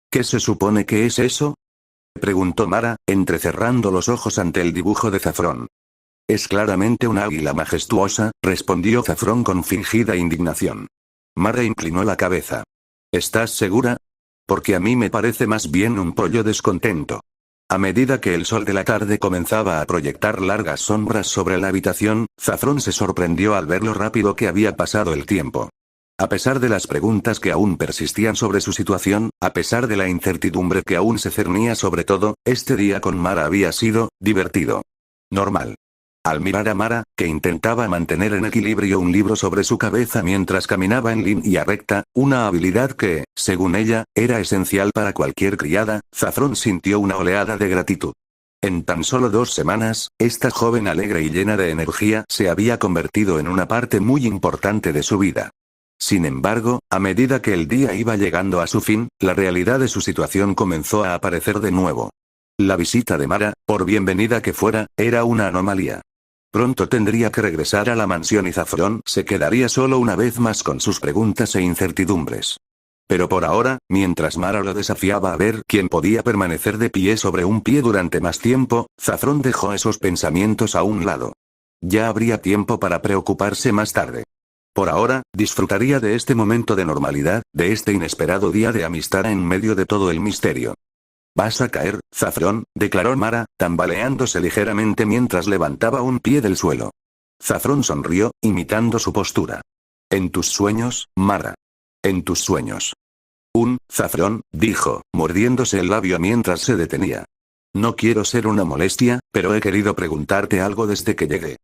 «¿Qué se supone que es eso?», preguntó Mara, entrecerrando los ojos ante el dibujo de Zafrón. «Es claramente una águila majestuosa», respondió Zafrón con fingida indignación. Mara inclinó la cabeza. «¿Estás segura? Porque a mí me parece más bien un pollo descontento». A medida que el sol de la tarde comenzaba a proyectar largas sombras sobre la habitación, Zafrón se sorprendió al ver lo rápido que había pasado el tiempo. A pesar de las preguntas que aún persistían sobre su situación, a pesar de la incertidumbre que aún se cernía sobre todo, este día con Mara había sido divertido. Normal. Al mirar a Mara, que intentaba mantener en equilibrio un libro sobre su cabeza mientras caminaba en línea recta, una habilidad que, según ella, era esencial para cualquier criada, Zafrón sintió una oleada de gratitud. En tan solo 2 semanas, esta joven alegre y llena de energía se había convertido en una parte muy importante de su vida. Sin embargo, a medida que el día iba llegando a su fin, la realidad de su situación comenzó a aparecer de nuevo. La visita de Mara, por bienvenida que fuera, era una anomalía. Pronto tendría que regresar a la mansión y Zafrón se quedaría solo una vez más con sus preguntas e incertidumbres. Pero por ahora, mientras Mara lo desafiaba a ver quién podía permanecer de pie sobre un pie durante más tiempo, Zafrón dejó esos pensamientos a un lado. Ya habría tiempo para preocuparse más tarde. Por ahora, disfrutaría de este momento de normalidad, de este inesperado día de amistad en medio de todo el misterio. «Vas a caer, Zafrón», declaró Mara, tambaleándose ligeramente mientras levantaba un pie del suelo. Zafrón sonrió, imitando su postura. En tus sueños, Mara. En tus sueños. Zafrón, dijo, mordiéndose el labio mientras se detenía. No quiero ser una molestia, pero he querido preguntarte algo desde que llegué.